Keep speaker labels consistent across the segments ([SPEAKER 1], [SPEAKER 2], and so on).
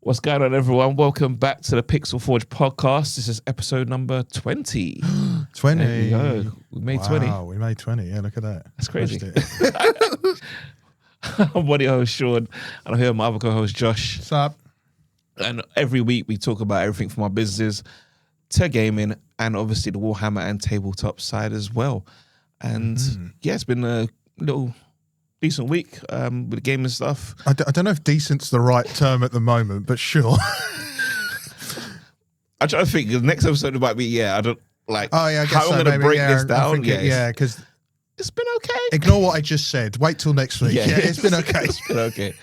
[SPEAKER 1] What's going on, everyone? Welcome back to the Pixel Forge podcast. This is episode number 20.
[SPEAKER 2] 20.
[SPEAKER 1] There you go. We made 20.
[SPEAKER 2] Wow, we made 20. Yeah, look at that.
[SPEAKER 1] That's crazy. I'm one of your host, Sean, and I'm here with my other co-host, Josh.
[SPEAKER 2] What's up?
[SPEAKER 1] And every week we talk about everything from our businesses to gaming and obviously the Warhammer and tabletop side as well. And yeah, it's been a little decent week with the gaming stuff.
[SPEAKER 2] I don't know if decent's the right term at the moment, but sure.
[SPEAKER 1] I try to think the next episode might be, I don't like
[SPEAKER 2] I guess
[SPEAKER 1] how I'm going to break this down.
[SPEAKER 2] Because
[SPEAKER 1] it's been okay.
[SPEAKER 2] Ignore what I just said. Wait till next week. Yeah, it's been okay.
[SPEAKER 1] It's been okay.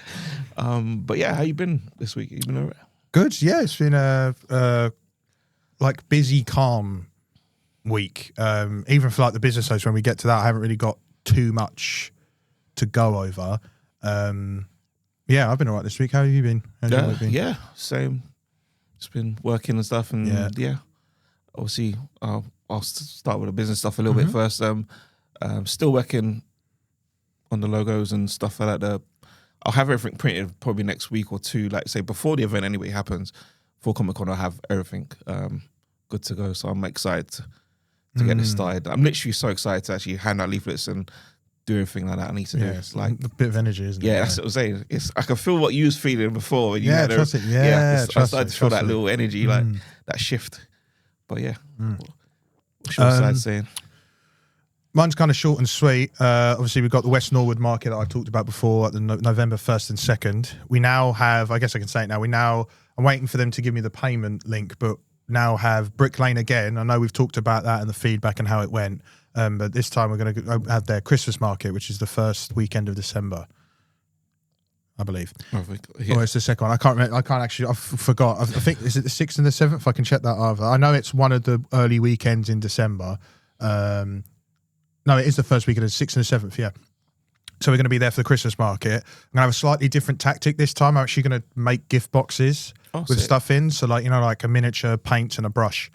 [SPEAKER 1] But yeah, how you been this week? You been all right?
[SPEAKER 2] Good. Yeah, it's been a like busy, calm week. Even for like the business owners, when we get to that, I haven't really got too much to go over. Yeah, I've been all right this week. How have you been?
[SPEAKER 1] Yeah, same. Just been working and stuff, and yeah. Obviously, I'll start with the business stuff a little bit first. Still working on the logos and stuff like that. I'll have everything printed probably next week or two, like say before the event anyway happens. For Comic-Con, I'll have everything good to go. So I'm excited to get this started. I'm literally so excited to actually hand out leaflets and do everything like that I need to do.
[SPEAKER 2] It's like a bit of energy, isn't it?
[SPEAKER 1] Yeah, that's what I'm saying. I can feel what you was feeling before. When you
[SPEAKER 2] I
[SPEAKER 1] started to feel that little energy, like that shift. But yeah, what's your side saying?
[SPEAKER 2] Mine's kind of short and sweet. Obviously, we've got the West Norwood market that I talked about before at the November 1st and 2nd. We now have, I guess I can say it now, I'm waiting for them to give me the payment link, but now have Brick Lane again. I know we've talked about that and the feedback and how it went. But this time we're going to have their Christmas market, which is the first weekend of December, I believe. Or it's the second one. I can't remember. I forgot. I think, is it the 6th and the 7th? I can check that over. I know it's one of the early weekends in December. No, it is the first weekend, the 6th and the 7th, yeah. So we're going to be there for the Christmas market. I'm going to have a slightly different tactic this time. I'm actually going to make gift boxes with stuff in. So like a miniature, paint and a brush.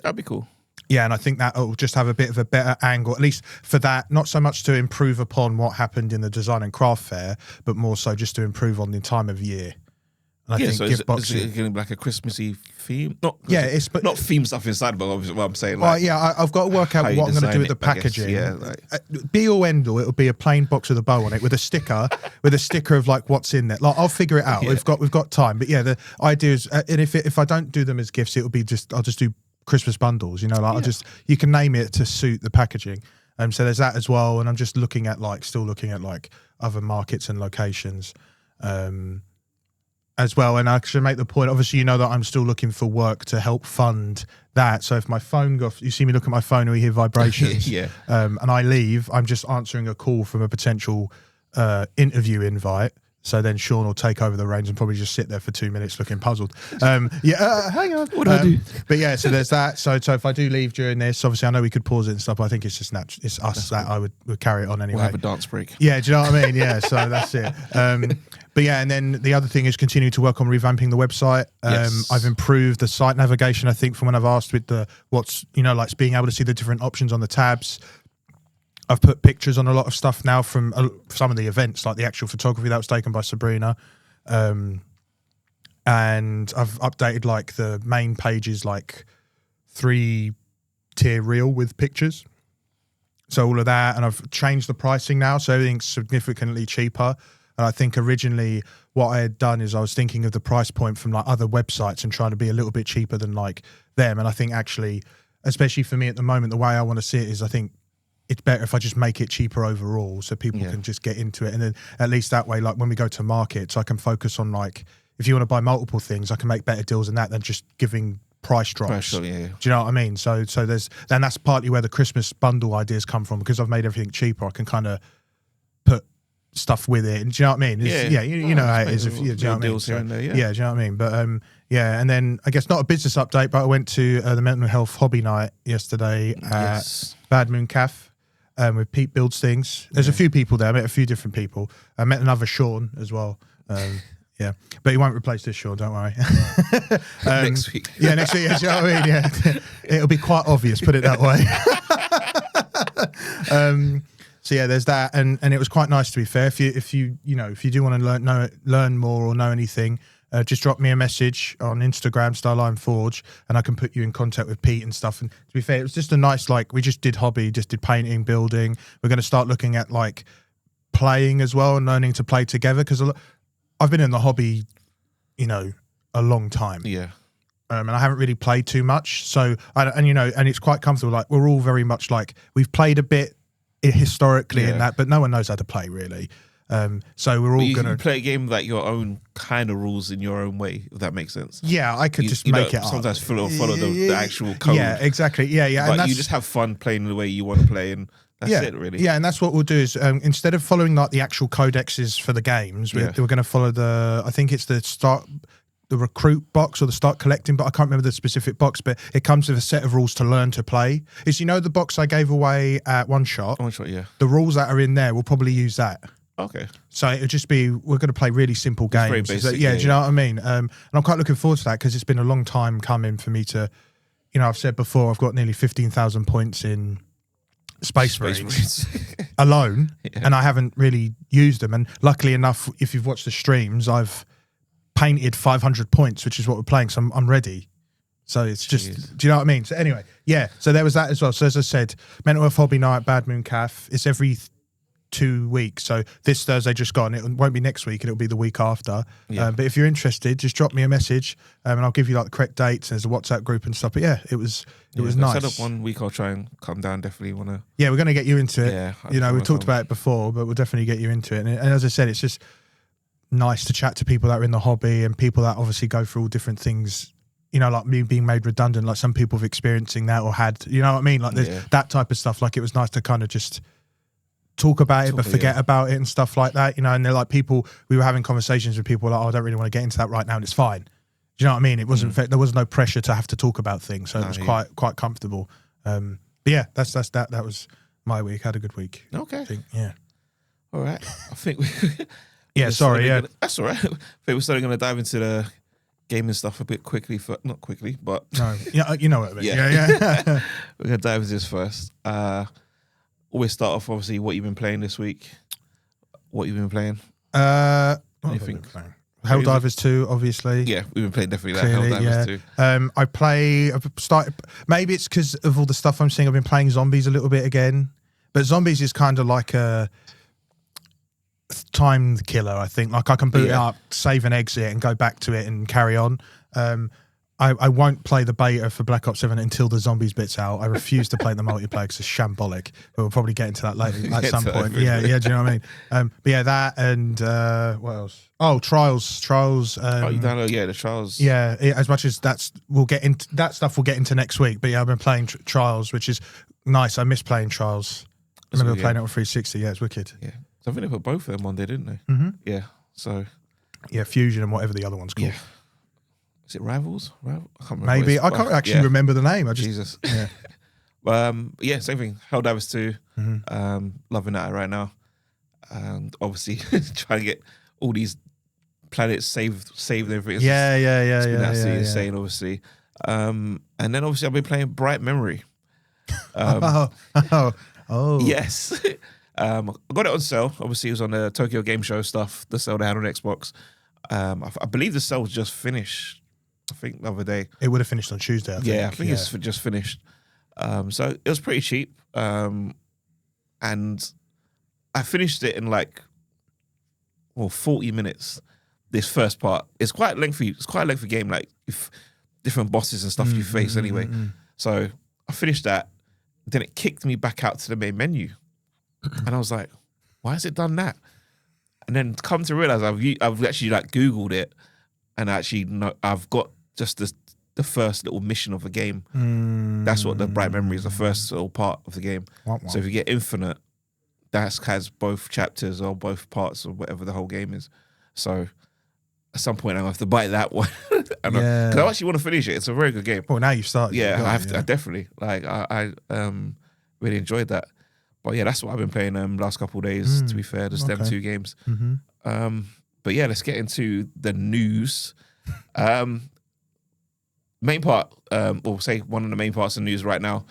[SPEAKER 1] That'd be cool.
[SPEAKER 2] Yeah, and I think that will just have a bit of a better angle, at least for that, not so much to improve upon what happened in the design and craft fair, but more so just to improve on the time of year. And I think
[SPEAKER 1] so
[SPEAKER 2] gift
[SPEAKER 1] is
[SPEAKER 2] boxing,
[SPEAKER 1] it going to be like a Christmassy theme? Not theme stuff inside, but obviously what I'm saying.
[SPEAKER 2] Like, I've got to work out what I'm going to do with the packaging. Be all end all, it'll be a plain box with a bow on it with a sticker, of like what's in there. Like I'll figure it out. Yeah. We've got time. But yeah, the idea is, and if I don't do them as gifts, it'll be I'll just do Christmas bundles. You can name it to suit the packaging. So there's that as well. And I'm just still looking at other markets and locations. As well, and I should make the point, obviously, that I'm still looking for work to help fund that. So if my phone you see me look at my phone and we hear vibrations, and I leave, I'm just answering a call from a potential interview invite. So then Sean will take over the reins and probably just sit there for 2 minutes looking puzzled. Hang on.
[SPEAKER 1] What do I do?
[SPEAKER 2] But yeah, so there's that. So if I do leave during this, obviously I know we could pause it and stuff, but I think it's just natural. It's us that I would carry it on anyway.
[SPEAKER 1] We'll have a dance break.
[SPEAKER 2] Yeah, do you know what I mean? Yeah, so that's it. But yeah, and then the other thing is continue to work on revamping the website. I've improved the site navigation, I think, from when I've asked with like being able to see the different options on the tabs. I've put pictures on a lot of stuff now from some of the events, like the actual photography that was taken by Sabrina. And I've updated like the main pages, like 3-tier reel with pictures. So all of that, and I've changed the pricing now, so everything's significantly cheaper. And I think originally what I had done is I was thinking of the price point from like other websites and trying to be a little bit cheaper than like them. And I think actually, especially for me at the moment, the way I want to see it is I think it's better if I just make it cheaper overall so people can just get into it. And then at least that way, like when we go to markets, I can focus on like, if you want to buy multiple things, I can make better deals than that than just giving price drops. Do you know what I mean? So that's partly where the Christmas bundle ideas come from, because I've made everything cheaper. I can kind of put stuff with it. And do you know what I mean? You know how it is. Do you know what I mean?
[SPEAKER 1] Do you know
[SPEAKER 2] what I mean? But and then I guess not a business update, but I went to the mental health hobby night yesterday at Bad Moon Cafe. With Pete Builds Things. There's a few people there. I met a few different people. I met another Sean as well. But he won't replace this Sean, don't worry.
[SPEAKER 1] Next week.
[SPEAKER 2] Yeah, next week. Yeah, do you know what I mean? Yeah. It'll be quite obvious, put it that way. So yeah, there's that, and it was quite nice, to be fair. If you do want to learn more or know anything, just drop me a message on Instagram, Starline Forge, and I can put you in contact with Pete and stuff. And to be fair, it was just a nice, like, we just did hobby, just did painting, building. We're going to start looking at like playing as well and learning to play together, because I've been in the hobby, you know, a long time.
[SPEAKER 1] Yeah.
[SPEAKER 2] And I haven't really played too much. So, and it's quite comfortable. Like, we're all very much like, we've played a bit historically in that, but no one knows how to play really. So we're all going to
[SPEAKER 1] play a game like your own kind of rules in your own way, if that makes sense.
[SPEAKER 2] Yeah, I could just make it up.
[SPEAKER 1] Sometimes follow the actual code.
[SPEAKER 2] Yeah, exactly. Yeah.
[SPEAKER 1] But you just have fun playing the way you want to play, and that's it, really.
[SPEAKER 2] Yeah, and that's what we'll do is instead of following like the actual codexes for the games, we're going to follow I think it's the recruit box or the start collecting, but I can't remember the specific box, but it comes with a set of rules to learn to play. Is, you know, the box I gave away at One Shot?
[SPEAKER 1] One Shot, yeah.
[SPEAKER 2] The rules that are in there, we'll probably use that.
[SPEAKER 1] Okay.
[SPEAKER 2] So it'll just be, we're going to play really simple games.
[SPEAKER 1] Very basic,
[SPEAKER 2] do you know what I mean? And I'm quite looking forward to that, because it's been a long time coming for me to, you know, I've said before, I've got nearly 15,000 points in Space Marines alone, and I haven't really used them. And luckily enough, if you've watched the streams, I've painted 500 points, which is what we're playing. So I'm ready. So it's just, do you know what I mean? So anyway, so there was that as well. So as I said, Mental Health Hobby Night, Bad Moon Calf, it's every 2 weeks. So this Thursday just gone. It won't be next week. It'll be the week after. Yeah. But if you're interested, just drop me a message, and I'll give you like the correct dates. There's a WhatsApp group and stuff. But yeah, it was nice.
[SPEAKER 1] Set up 1 week. I'll try and come down. Definitely want to.
[SPEAKER 2] Yeah, we're going to get you into it.
[SPEAKER 1] Yeah,
[SPEAKER 2] you know, we've talked about it before, but we'll definitely get you into it. And as I said, it's just nice to chat to people that are in the hobby, and people that obviously go through all different things, you know, like me being made redundant, like some people have experiencing that or had, you know what I mean? Like there's that type of stuff. Like, it was nice to kind of just talk about it, but forget about it and stuff like that, you know. And they're like, people, we were having conversations with people like, oh, I don't really want to get into that right now, and it's fine. Do you know what I mean? It wasn't, there was no pressure to have to talk about things. So it was quite comfortable. But yeah, that's that. That was my week. Had a good week.
[SPEAKER 1] Okay.
[SPEAKER 2] I think, yeah.
[SPEAKER 1] All right. I think we...
[SPEAKER 2] That's all right.
[SPEAKER 1] I think we're starting going to dive into the gaming stuff a bit quickly. Not quickly, but
[SPEAKER 2] no, you know what I mean. Yeah.
[SPEAKER 1] We're going to dive into this first. Always start off, obviously, what you've been playing this week. What you've been playing?
[SPEAKER 2] Anything? Helldivers 2, obviously.
[SPEAKER 1] Yeah, we've been playing definitely Helldivers 2.
[SPEAKER 2] I've started. Maybe it's because of all the stuff I'm seeing. I've been playing Zombies a little bit again, but Zombies is kind of like a time killer, I think. Like, I can boot it up, save and exit, and go back to it and carry on. I won't play the beta for Black Ops 7 until the Zombies bit's out. I refuse to play the multiplayer because it's shambolic. But we'll probably get into that later at some point. Yeah, do you know what I mean? But yeah, that and what else? Oh, Trials.
[SPEAKER 1] You download, the Trials.
[SPEAKER 2] Yeah, as much as we'll get into that stuff. We'll get into next week. But yeah, I've been playing Trials, which is nice. I miss playing Trials. I remember playing it on 360. Yeah, it's wicked.
[SPEAKER 1] Yeah. I think they put both of them on there, didn't they?
[SPEAKER 2] Mm-hmm.
[SPEAKER 1] Yeah. So.
[SPEAKER 2] Yeah, Fusion and whatever the other one's called.
[SPEAKER 1] Yeah. Is it Rivals? I can't remember.
[SPEAKER 2] Maybe. I can't actually remember the name.
[SPEAKER 1] Jesus.
[SPEAKER 2] Yeah.
[SPEAKER 1] Yeah, same thing. Helldivers 2.
[SPEAKER 2] Mm-hmm.
[SPEAKER 1] Loving that right now. And obviously trying to get all these planets saved and everything.
[SPEAKER 2] Yeah.
[SPEAKER 1] It's been absolutely insane, obviously. And then obviously I've been playing Bright Memory.
[SPEAKER 2] Oh.
[SPEAKER 1] Yes. I got it on sale. Obviously, it was on the Tokyo Game Show stuff, the sale they had on Xbox. I believe the sale was just finished, I think, the other day.
[SPEAKER 2] It would have finished on Tuesday, I think.
[SPEAKER 1] Yeah, I think it's just finished. So it was pretty cheap. And I finished it in 40 minutes, this first part. It's quite lengthy. It's quite a lengthy game, like if different bosses and stuff you face anyway. So I finished that. Then it kicked me back out to the main menu. And I was like, why has it done that? And then come to realize I've actually Googled it, and actually I've got just the first little mission of the game. That's what the Bright Memory is, the first little part of the game.
[SPEAKER 2] Wow.
[SPEAKER 1] So if you get Infinite, that has both chapters or both parts of whatever the whole game is. So at some point I'll have to buy that one. Because I actually want to finish it. It's a very good game.
[SPEAKER 2] Well, now you've started.
[SPEAKER 1] Yeah, I have to. I definitely. I really enjoyed that. But yeah, that's what I've been playing last couple of days, to be fair. Just them 2 games.
[SPEAKER 2] Mm-hmm.
[SPEAKER 1] But yeah, let's get into the news. Main part, or say one of the main parts of the news right now,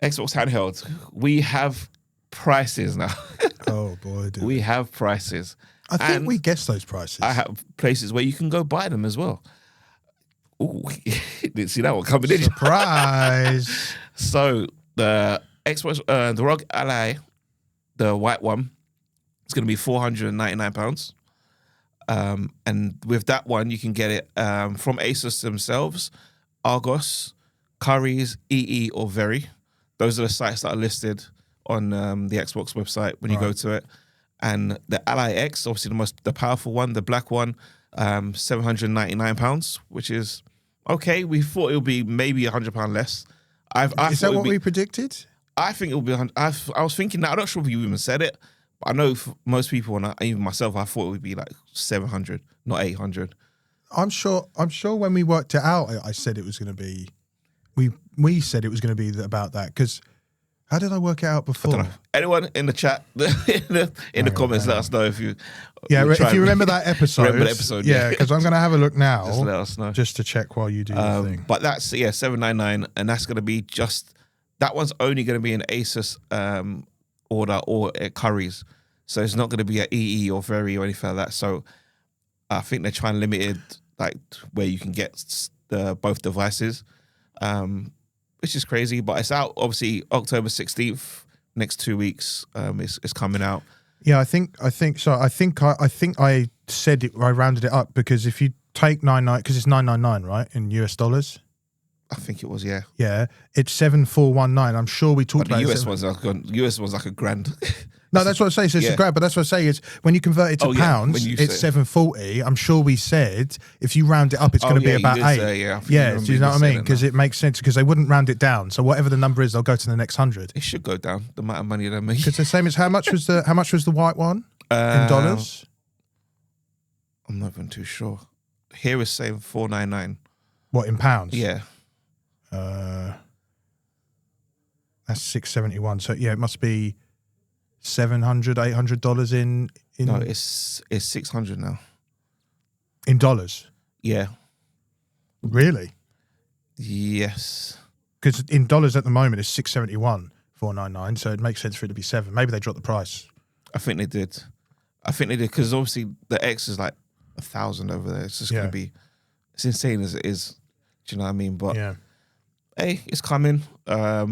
[SPEAKER 1] Xbox handheld. We have prices now.
[SPEAKER 2] Oh boy, dude.
[SPEAKER 1] We have prices.
[SPEAKER 2] I think we guessed those prices.
[SPEAKER 1] I have places where you can go buy them as well. Ooh, didn't see that one coming in.
[SPEAKER 2] Surprise.
[SPEAKER 1] So the Xbox, the ROG Ally, the white one, it's going to be £499. And with that one, you can get it from Asus themselves, Argos, Currys, EE, or Very. Those are the sites that are listed on the Xbox website when you go to it. And the Ally X, obviously the powerful one, the black one, £799, which is okay. We thought it would be maybe £100 less.
[SPEAKER 2] Is that what we predicted?
[SPEAKER 1] I think it will be. I was thinking that. I'm not sure if you even said it, but I know for most people, and even myself, I thought it would be like 700, not 800.
[SPEAKER 2] I'm sure when we worked it out, I said it was going to be. We said it was going to be about that because. How did I work it out before?
[SPEAKER 1] I don't know. Anyone in the chat, in the comments, let us know if you.
[SPEAKER 2] Yeah, if you remember that episode.
[SPEAKER 1] Remember the episode,
[SPEAKER 2] yeah, because I'm going to have a look now.
[SPEAKER 1] Just let us know.
[SPEAKER 2] Just to check while you do your thing.
[SPEAKER 1] But that's $799, and that's going to be just that one's only going to be an Asus order or at Currys, so it's not going to be at EE or Very or anything like that. So I think they're trying limited like where you can get both devices. Which is crazy, but it's out obviously October 16th. Next 2 weeks, it's coming out.
[SPEAKER 2] Yeah, I think so. I think I said it. I rounded it up because if you take 99, because it's 999, right, in US dollars.
[SPEAKER 1] I think it was, yeah.
[SPEAKER 2] Yeah, it's 7419. I'm sure we talked about
[SPEAKER 1] the US one's like a grand.
[SPEAKER 2] No, that's what I say. So it's a grand, but that's what I say is when you convert it to pounds, it's 740. I'm sure we said if you round it up, it's going to be about 8. Do you know what I mean? Because it makes sense because they wouldn't round it down. So whatever the number is, they'll go to the next 100.
[SPEAKER 1] It should go down the amount of money they make.
[SPEAKER 2] Because the same as how much was the white one in dollars?
[SPEAKER 1] I'm not even too sure. Here is saying 499.
[SPEAKER 2] What in pounds?
[SPEAKER 1] Yeah.
[SPEAKER 2] That's 671. So yeah, it must be $700, $800 in.
[SPEAKER 1] No, it's 600 now.
[SPEAKER 2] In dollars?
[SPEAKER 1] Yeah.
[SPEAKER 2] Really?
[SPEAKER 1] Yes.
[SPEAKER 2] Because in dollars at the moment it's 671, 499. So it makes sense for it to be 7. Maybe they dropped the price.
[SPEAKER 1] I think they did because obviously the X is like 1,000 over there. It's just gonna be. It's insane as it is. Do you know what I mean? But
[SPEAKER 2] yeah.
[SPEAKER 1] Hey, it's coming. I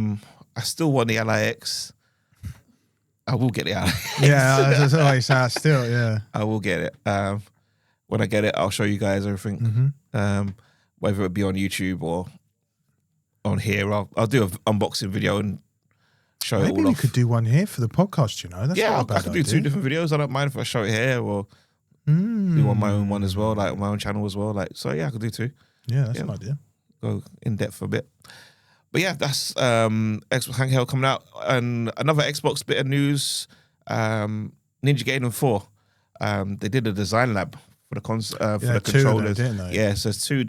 [SPEAKER 1] still want the LIX. I will get the LIX.
[SPEAKER 2] Yeah, that's always still, yeah.
[SPEAKER 1] I will get it. When I get it, I'll show you guys everything. Whether it be on YouTube or on here. I'll do an unboxing video and show it all off.
[SPEAKER 2] Maybe we could do one here for the podcast, you know? That's not a bad
[SPEAKER 1] I could do 2 different videos. I don't mind if I show it here or do on my own one as well, like on my own channel as well. Like, so yeah, I could do 2.
[SPEAKER 2] Yeah, that's an idea.
[SPEAKER 1] Go in depth a bit. But yeah, that's Xbox handheld coming out. And another Xbox bit of news, Ninja Gaiden 4. They did a design lab for the controllers.
[SPEAKER 2] Didn't they?
[SPEAKER 1] Yeah, so it's 2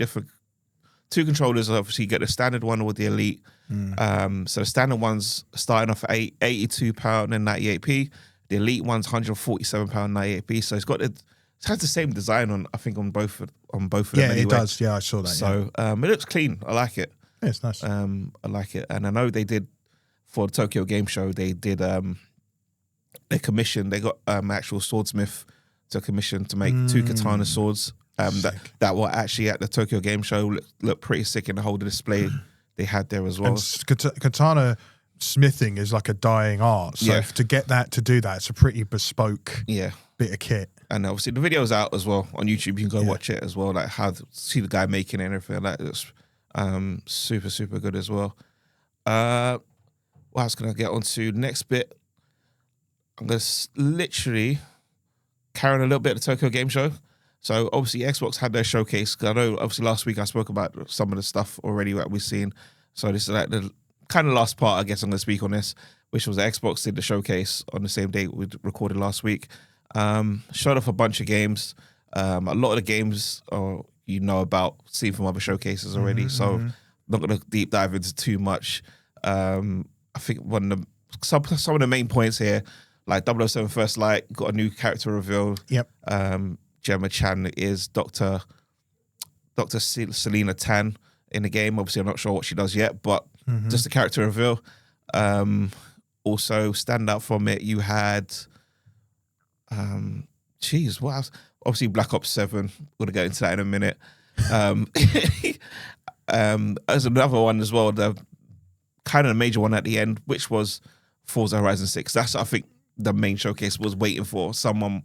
[SPEAKER 1] controllers. Obviously, you get the standard one with the Elite. So the standard one's starting off at £82 and 98p. The Elite one's £147 98p. So it has the same design on, I think, on both of them. Yeah, anyway.
[SPEAKER 2] It does. Yeah, I saw that.
[SPEAKER 1] So it looks clean. I like it.
[SPEAKER 2] Yeah, it's nice.
[SPEAKER 1] I like it, and I know they did for the Tokyo Game Show. They did they commissioned. They got actual swordsmith to commission to make 2 katana swords. That were actually at the Tokyo Game Show look pretty sick in the whole display they had there as well.
[SPEAKER 2] And katana smithing is like a dying art. So to get that to do that, it's a pretty bespoke bit of kit.
[SPEAKER 1] And obviously the video's out as well on YouTube. You can go watch it as well, like see the guy making it and everything. Like it's super, super good as well. What else can I get on to? Next bit, I'm going to literally carry on a little bit of the Tokyo Game Show. So obviously Xbox had their showcase. I know obviously last week I spoke about some of the stuff already that we've seen. So this is like the kind of last part, I guess I'm going to speak on this, which was Xbox did the showcase on the same day we recorded last week. Showed off a bunch of games. A lot of the games you know about, seen from other showcases already. So I'm not going to deep dive into too much. I think some of the main points here, like 007 First Light, got a new character reveal.
[SPEAKER 2] Yep.
[SPEAKER 1] Gemma Chan is Dr. Selena Tan in the game. Obviously, I'm not sure what she does yet, but just a character reveal. Also, stand out from it, you had Jeez, what else? Obviously, Black Ops 7. We're gonna go into that in a minute. As another one as well, the kind of the major one at the end, which was Forza Horizon 6. That's, I think, the main showcase was waiting for someone.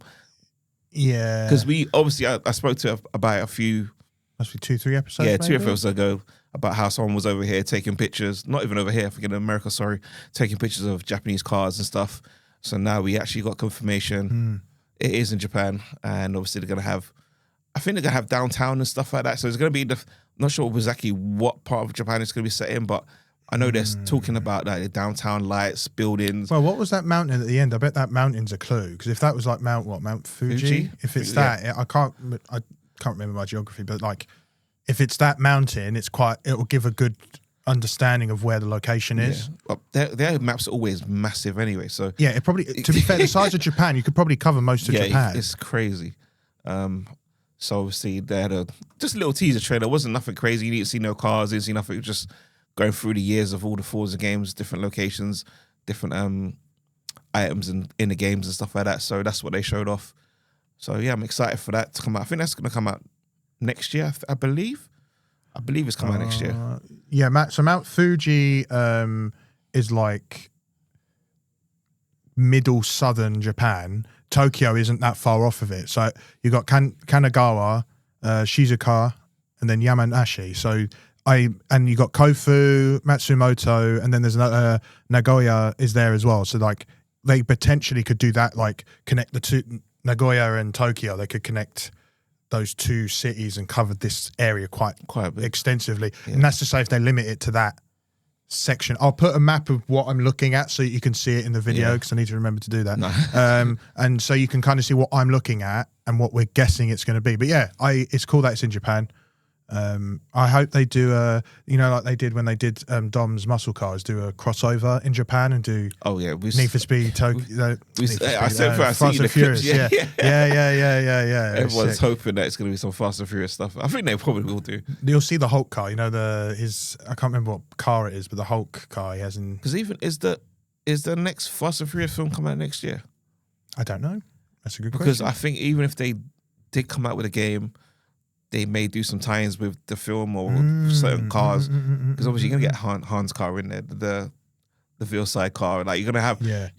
[SPEAKER 2] Yeah,
[SPEAKER 1] because we obviously I spoke to about a few.
[SPEAKER 2] Must be 2-3 episodes.
[SPEAKER 1] Yeah,
[SPEAKER 2] maybe?
[SPEAKER 1] 2 episodes ago about how someone was over here taking pictures. Not even over here, I think in America. Sorry, taking pictures of Japanese cars and stuff. So now we actually got confirmation. It is in Japan, and obviously they're gonna have. I think they're gonna have downtown and stuff like that. So it's gonna be not sure exactly what part of Japan it's gonna be set in, but I know they're talking about like the downtown lights, buildings.
[SPEAKER 2] Well, what was that mountain at the end? I bet that mountain's a clue, because if that was like Mount Fuji? If it's that, I can't remember my geography, but like if it's that mountain, it will give a good understanding of where the location is.
[SPEAKER 1] Well, their maps are always massive anyway. So
[SPEAKER 2] yeah, it probably, to be fair, the size of Japan, you could probably cover most of Japan.
[SPEAKER 1] It's crazy. So obviously they had just a little teaser trailer. It wasn't nothing crazy. You didn't see no cars, didn't see nothing. Just going through the years of all the Forza games, different locations, different items in the games and stuff like that. So that's what they showed off. So yeah, I'm excited for that to come out. I think that's going to come out next year, I believe. I believe it's coming out next year.
[SPEAKER 2] Yeah, so Mount Fuji is like middle southern Japan. Tokyo isn't that far off of it. So you got Kanagawa, Shizuoka, and then Yamanashi. So and you got Kofu, Matsumoto, and then there's another Nagoya is there as well. So like they potentially could do that, like connect the two, Nagoya and Tokyo. They could connect those two cities and cover this area quite
[SPEAKER 1] a bit
[SPEAKER 2] extensively. Yeah. And that's to say, if they limit it to that section, I'll put a map of what I'm looking at so you can see it in the video, because I need to remember to do that. No. And so you can kind of see what I'm looking at and what we're guessing it's going to be. But yeah, it's cool that it's in Japan. I hope they do like they did when they did Dom's Muscle Cars, do a crossover in Japan and do Need for Speed Tokyo.
[SPEAKER 1] I said Fast and Furious. Yeah.
[SPEAKER 2] Everyone's
[SPEAKER 1] hoping that it's going to be some Fast and Furious stuff. I think they probably will do.
[SPEAKER 2] You'll see the Hulk car. You know I can't remember what car it is, but the Hulk car he has in.
[SPEAKER 1] Because even is the next Fast and Furious film come out next year?
[SPEAKER 2] I don't know. That's a good question.
[SPEAKER 1] Because I think even if they did come out with a game, they may do some tie-ins with the film or certain cars, because obviously you're gonna get Han's car in there, the Veilside car. Like you're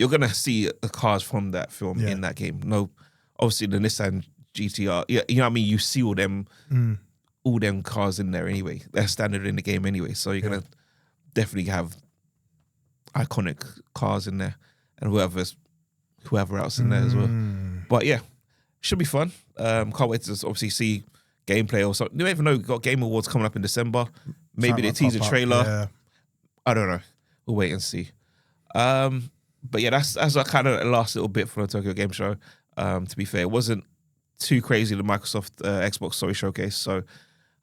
[SPEAKER 1] gonna see the cars from that film in that game. No, obviously the Nissan GTR. Yeah, you know what I mean. You see all them cars in there anyway. They're standard in the game anyway. So you're gonna definitely have iconic cars in there, and whoever else in there as well. But yeah, should be fun. Can't wait to obviously see gameplay or something. You don't even know we've got Game Awards coming up in December. Maybe they tease a trailer. Yeah. I don't know. We'll wait and see. But yeah, that's kind of the last little bit from the Tokyo Game Show. To be fair, it wasn't too crazy, the Microsoft Xbox Story Showcase. So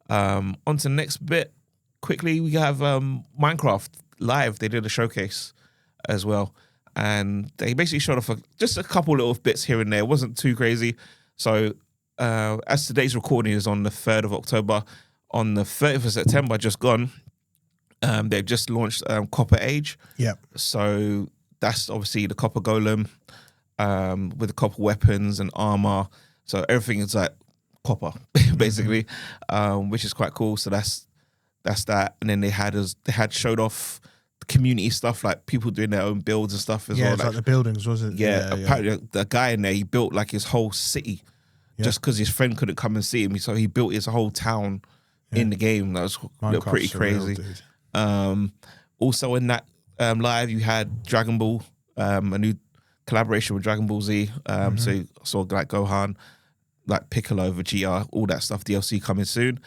[SPEAKER 1] on to the next bit. Quickly, we have Minecraft Live. They did a showcase as well. And they basically showed off just a couple little bits here and there. It wasn't too crazy. So as today's recording is on the 3rd of October, on the 30th of September, just gone, they've just launched Copper Age. Yeah. So that's obviously the copper golem with the copper weapons and armor. So everything is like copper, basically, which is quite cool. So that's that. And then they had showed off the community stuff, like people doing their own builds and stuff as well.
[SPEAKER 2] Yeah, like the buildings, was it?
[SPEAKER 1] Yeah, apparently the guy in there, he built like his whole city. Just because his friend couldn't come and see him, so he built his whole town in the game. That was pretty crazy. Also in that live, you had Dragon Ball, a new collaboration with Dragon Ball Z. So you saw like Gohan, like Piccolo, Vegeta, all that stuff. DLC coming soon,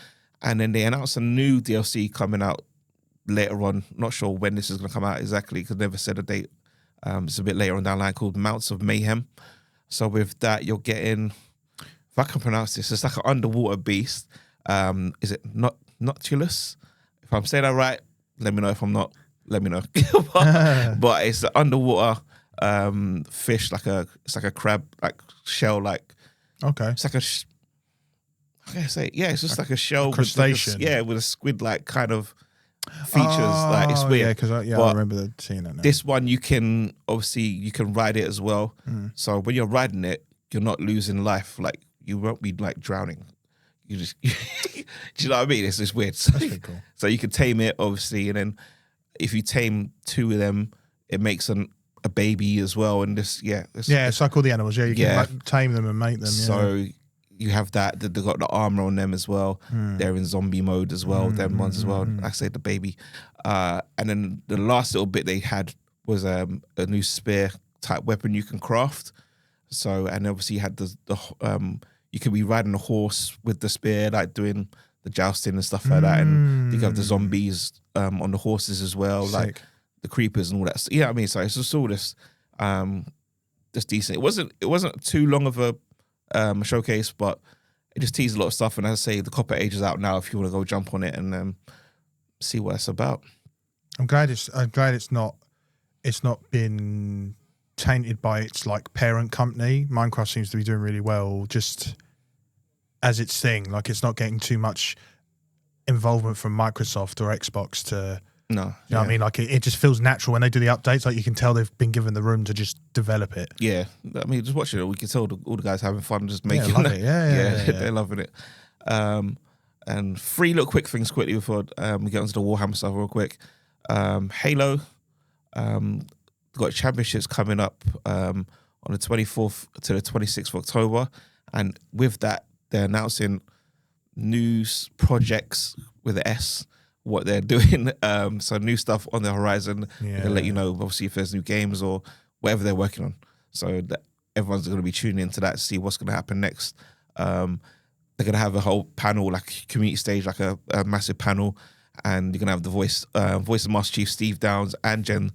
[SPEAKER 1] and then they announced a new DLC coming out later on. Not sure when this is going to come out exactly, because they never said a date. It's a bit later on down the line, called Mounts of Mayhem. So with that, you're getting, if I can pronounce this, it's like an underwater beast. Is it Nautilus? If I'm saying that right, let me know. If I'm not, let me know. but it's an underwater fish, it's like a crab, like shell, like
[SPEAKER 2] okay.
[SPEAKER 1] It's like how can I say? Yeah, it's just like a shell,
[SPEAKER 2] crustacean.
[SPEAKER 1] With a squid-like kind of features. Like it's weird.
[SPEAKER 2] Yeah, because I remember seeing that. Now.
[SPEAKER 1] This one you can ride it as well. So when you're riding it, you're not losing life. Like you won't be like drowning. You just, do you know what I mean? It's just weird. So,
[SPEAKER 2] That's pretty cool.
[SPEAKER 1] So you can tame it, obviously, and then if you tame 2 of them, it makes a baby as well. And this,
[SPEAKER 2] it's like all the animals. Yeah, you can like, tame them and mate them. Yeah.
[SPEAKER 1] So you have that. They've got the armor on them as well. They're in zombie mode as well. Them ones as well. I say the baby. And then the last little bit they had was a new spear type weapon you can craft. So, and obviously you had you could be riding a horse with the spear, like doing the jousting and stuff like that. And you have the zombies on the horses as well, like the creepers and all that. You know what I mean? So it's just all this, just decent. It wasn't too long of a showcase, but it just teased a lot of stuff. And as I say, the Copper Age is out now if you want to go jump on it and see what it's about.
[SPEAKER 2] I'm glad it's not been tainted by its like parent company. Minecraft seems to be doing really well just as its thing. Like it's not getting too much involvement from Microsoft or Xbox to you know what I mean? Like it just feels natural when they do the updates. Like you can tell they've been given the room to just develop it.
[SPEAKER 1] Yeah, I mean, just watching it, we can tell all the guys having fun, just making
[SPEAKER 2] love it. Yeah,
[SPEAKER 1] they're loving it. And 3 little quick things quickly before we get onto the Warhammer stuff real quick. Halo, got championships coming up on the 24th to the 26th of October, and with that, they're announcing new projects with an S. What they're doing, so new stuff on the horizon. They'll let you know, obviously, if there's new games or whatever they're working on. So that everyone's going to be tuning into that to see what's going to happen next. They're going to have a whole panel, like community stage, like a massive panel, and you're going to have the voice of Master Chief Steve Downs and Jen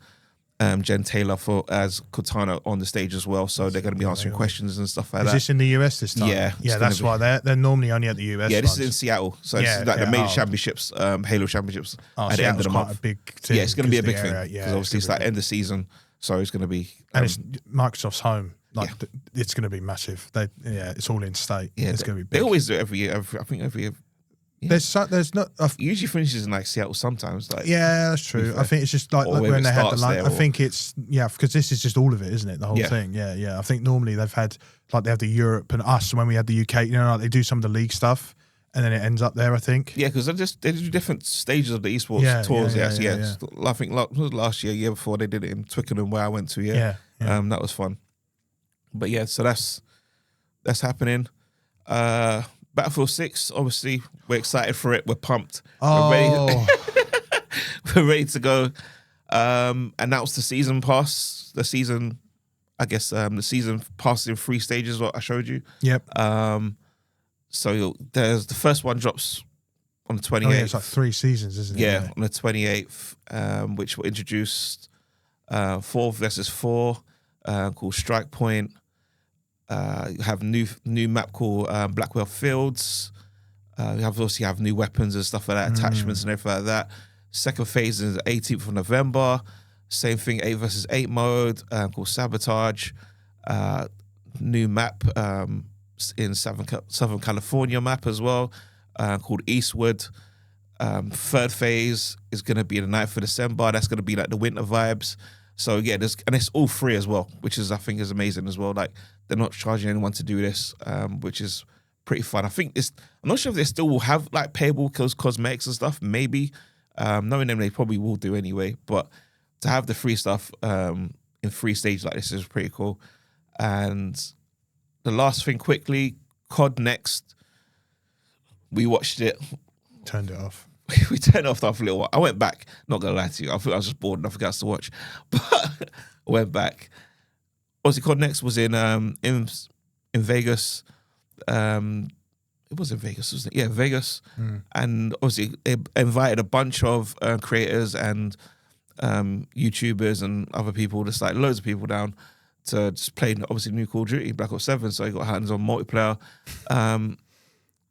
[SPEAKER 1] Taylor as Cortana on the stage as well. So they're going to be answering questions and stuff like that.
[SPEAKER 2] Is this in the US this time?
[SPEAKER 1] Yeah.
[SPEAKER 2] Yeah, that's why they're normally only at the US.
[SPEAKER 1] Yeah, this is in Seattle. So this is like the major championships, Halo championships at the end of the month.
[SPEAKER 2] Quite a big thing.
[SPEAKER 1] Yeah, it's going to be a big thing. Because obviously it's like end of season. So it's going to be...
[SPEAKER 2] and it's Microsoft's home. Like it's going to be massive. It's all in state.
[SPEAKER 1] Yeah,
[SPEAKER 2] it's going to be big.
[SPEAKER 1] They always do it every year. I think every year. Yeah.
[SPEAKER 2] There's not.
[SPEAKER 1] Usually finishes in like Seattle sometimes. Like
[SPEAKER 2] that's true. I think it's just like when they had the line. I think it's because this is just all of it, isn't it? The whole thing. Yeah. I think normally they have the Europe and us when we had the UK. You know, like they do some of the league stuff and then it ends up there. I think. Yeah,
[SPEAKER 1] because they do different stages of the esports tours. Yeah. I think last year before they did it in Twickenham where I went to. Yeah. That was fun. But yeah, so that's happening. Battlefield 6, obviously, we're excited for it. We're pumped.
[SPEAKER 2] Oh.
[SPEAKER 1] We're ready to go. Announced the season pass. The season passed in 3 stages, what I showed you.
[SPEAKER 2] Yep.
[SPEAKER 1] So there's the first one drops on the 28th.
[SPEAKER 2] Oh, yeah, it's like 3 seasons, isn't it?
[SPEAKER 1] Yeah, on the 28th, which will introduce 4 versus 4 called Strike Point. You have new map called Blackwell Fields. You obviously have new weapons and stuff like that, attachments and everything like that. Second phase is the 18th of November. Same thing, 8 versus 8 mode called Sabotage. New map in Southern California map as well called Eastwood. Third phase is going to be the 9th of December. That's going to be like the winter vibes. So yeah, and it's all free as well, which is I think is amazing as well. Like they're not charging anyone to do this, which is pretty fun. I think I'm not sure if they still will have like payable cosmetics and stuff. Maybe knowing them, they probably will do anyway. But to have the free stuff in 3 stages like this is pretty cool. And the last thing quickly, COD Next. We watched it.
[SPEAKER 2] Turned it off.
[SPEAKER 1] We turned it off after a little while. I went back, not gonna lie to you. I think I was just bored and I forgot to watch. But I went back. Obviously, COD Next was in Vegas. It was in Vegas, wasn't it? Yeah, Vegas. And obviously, they invited a bunch of creators and YouTubers and other people, just like loads of people down to just play, obviously, new Call of Duty, Black Ops 7. So you got hands on multiplayer,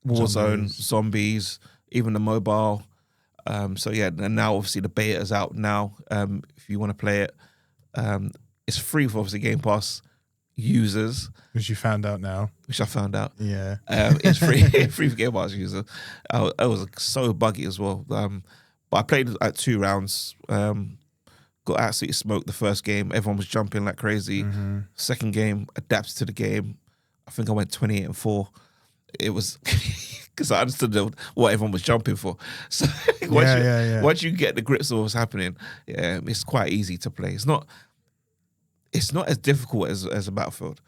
[SPEAKER 1] Warzone, zombies, even the mobile. So yeah, and now obviously the beta is out now. If you want to play it, it's free for obviously Game Pass users.
[SPEAKER 2] Which you found out now.
[SPEAKER 1] Which I found out.
[SPEAKER 2] Yeah.
[SPEAKER 1] It's free for Game Pass users. I was so buggy as well. But I played like 2 rounds. Got absolutely smoked the first game. Everyone was jumping like crazy. Second game, adapted to the game. I think I went 28-4. It was because I understood what everyone was jumping for. So once you get the grips of what's happening, it's quite easy to play. It's not as difficult as a Battlefield.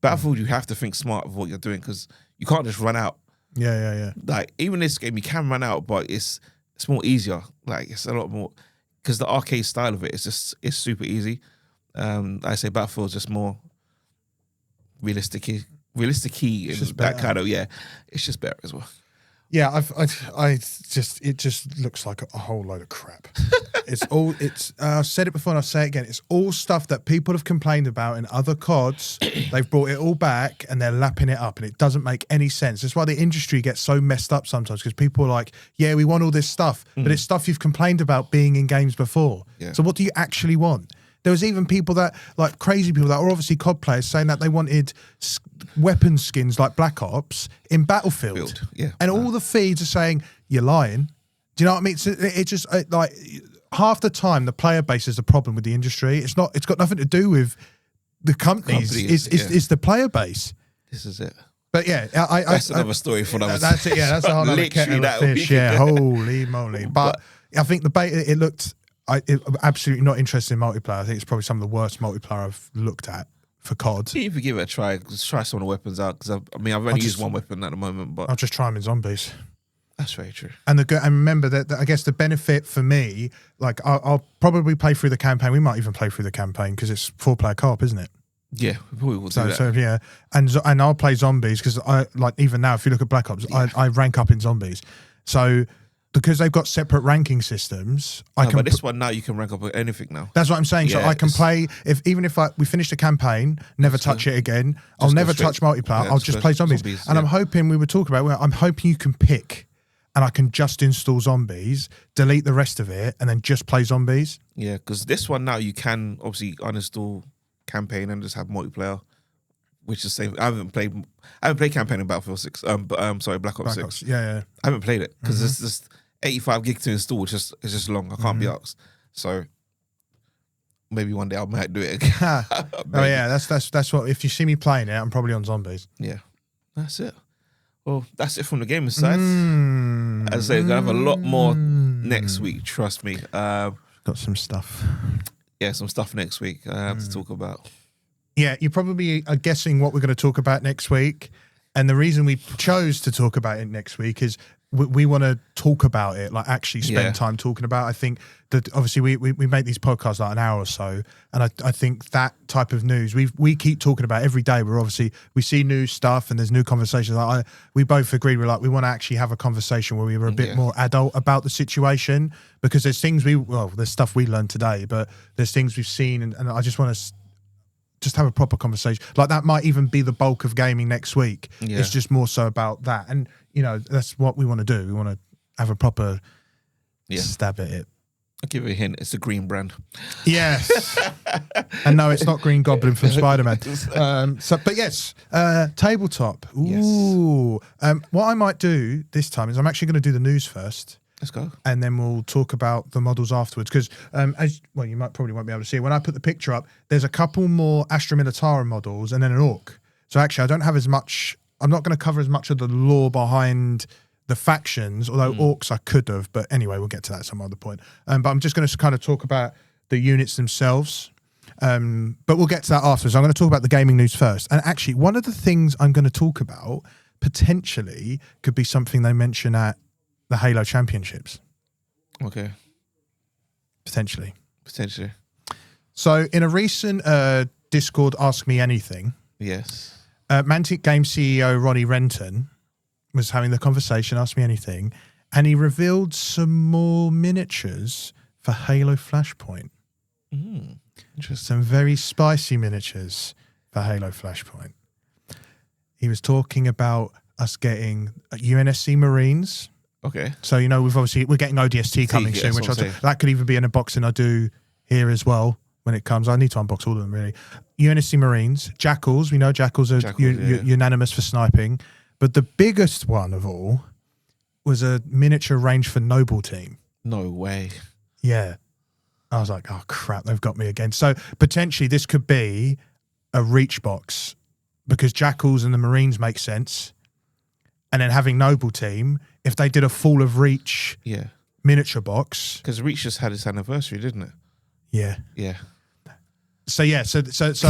[SPEAKER 1] Battlefield, you have to think smart of what you're doing because you can't just run out.
[SPEAKER 2] Yeah.
[SPEAKER 1] Like even this game, you can run out, but it's more easier. Like it's a lot more because the arcade style of it it's super easy. I say Battlefield's just more realistic and that kind of it's just better as well.
[SPEAKER 2] Yeah, it just looks like a whole load of crap. I've said it before and I'll say it again. It's all stuff that people have complained about in other CODs. They've brought it all back and they're lapping it up and it doesn't make any sense. That's why the industry gets so messed up sometimes because people are like, yeah, we want all this stuff, but it's stuff you've complained about being in games before. Yeah. So what do you actually want? There was even people that, like crazy people that were obviously COD players saying that they wanted weapon skins like Black Ops in Battlefield. And all the feeds are saying, you're lying. Do you know what I mean? It's just like half the time the player base is the problem with the industry. It's got nothing to do with the companies. It's the player base.
[SPEAKER 1] This is it.
[SPEAKER 2] But yeah,
[SPEAKER 1] that's another story for another.
[SPEAKER 2] That's it. Yeah, that's a whole other kettle of fish. Yeah, holy moly. But I think the beta, it looked... I'm absolutely not interested in multiplayer. I think it's probably some of the worst multiplayer I've looked at for COD.
[SPEAKER 1] If you give it a try, just try some of the weapons out. Because I've only used one weapon at the moment, but
[SPEAKER 2] I'll just try them in zombies.
[SPEAKER 1] That's very true.
[SPEAKER 2] And remember that I guess the benefit for me, like I'll probably play through the campaign. We might even play through the campaign because it's 4-player co-op, isn't it?
[SPEAKER 1] Yeah, we probably will do that.
[SPEAKER 2] So yeah, and I'll play zombies because I like even now if you look at Black Ops, I rank up in zombies. So. Because they've got separate ranking systems,
[SPEAKER 1] but this one now you can rank up with anything now.
[SPEAKER 2] That's what I'm saying. So I can play even if we finish the campaign, never touch it again. I'll never touch multiplayer. I'll just play zombies. And I'm hoping we were talking about. I'm hoping you can pick, and I can just install zombies, delete the rest of it, and then just play zombies.
[SPEAKER 1] Yeah, because this one now you can obviously uninstall campaign and just have multiplayer. Which is the same. I haven't played campaign in Battlefield 6. Black Ops 6.
[SPEAKER 2] Yeah.
[SPEAKER 1] I haven't played it because it's just 85 gig to install. It's just long. I can't be asked. So maybe one day I might do it again.
[SPEAKER 2] That's what. If you see me playing it, I'm probably on zombies.
[SPEAKER 1] Yeah, that's it. Well, that's it from the gaming side. As I say, we're gonna have a lot more next week. Trust me.
[SPEAKER 2] Got some stuff.
[SPEAKER 1] Yeah, some stuff next week to talk about.
[SPEAKER 2] Yeah, you probably are guessing what we're going to talk about next week. And the reason we chose to talk about it next week is we want to talk about it, like actually spend time talking about it. I think that obviously we make these podcasts like an hour or so. And I think that type of news, we keep talking about every day. We see new stuff and there's new conversations. We both agree, we want to actually have a conversation where we were a bit more adult about the situation because there's things there's stuff we learned today, but there's things we've seen. And I just want to just have a proper conversation. Like that might even be the bulk of gaming next week. Yeah. It's just more so about that. And, that's what we want to do. We want to have a proper stab at it.
[SPEAKER 1] I'll give you a hint. It's a green brand.
[SPEAKER 2] Yes. And no, it's not Green Goblin from Spider-Man. But yes, tabletop. Ooh. Yes. What I might do this time is I'm actually going to do the news first.
[SPEAKER 1] Let's go.
[SPEAKER 2] And then we'll talk about the models afterwards. Because, you probably won't be able to see it. When I put the picture up, there's a couple more Astra Militara models and then an Orc. So actually, I don't have as much... I'm not going to cover as much of the lore behind the factions, although Orcs I could have. But anyway, we'll get to that at some other point. But I'm just going to kind of talk about the units themselves. But we'll get to that afterwards. I'm going to talk about the gaming news first. And actually, one of the things I'm going to talk about potentially could be something they mention at the Halo Championships.
[SPEAKER 1] Okay.
[SPEAKER 2] Potentially.
[SPEAKER 1] So
[SPEAKER 2] in a recent Discord Ask Me Anything,
[SPEAKER 1] yes,
[SPEAKER 2] Mantic Games CEO Ronnie Renton was having the conversation, Ask Me Anything, and he revealed some more miniatures for Halo Flashpoint.
[SPEAKER 1] Interesting.
[SPEAKER 2] Some very spicy miniatures for Halo Flashpoint. He was talking about us getting UNSC Marines.
[SPEAKER 1] Okay.
[SPEAKER 2] So, we're getting ODST coming soon, which that could even be an unboxing I do here as well when it comes. I need to unbox all of them, really. UNSC Marines, Jackals. We know Jackals are unanimous for sniping. But the biggest one of all was a miniature range for Noble team.
[SPEAKER 1] No way.
[SPEAKER 2] Yeah. I was like, oh, crap, they've got me again. So, potentially, this could be a reach box because Jackals and the Marines make sense. And then having Noble Team, if they did a Fall of Reach miniature box.
[SPEAKER 1] Because Reach just had its anniversary, didn't it?
[SPEAKER 2] Yeah.
[SPEAKER 1] Yeah.
[SPEAKER 2] So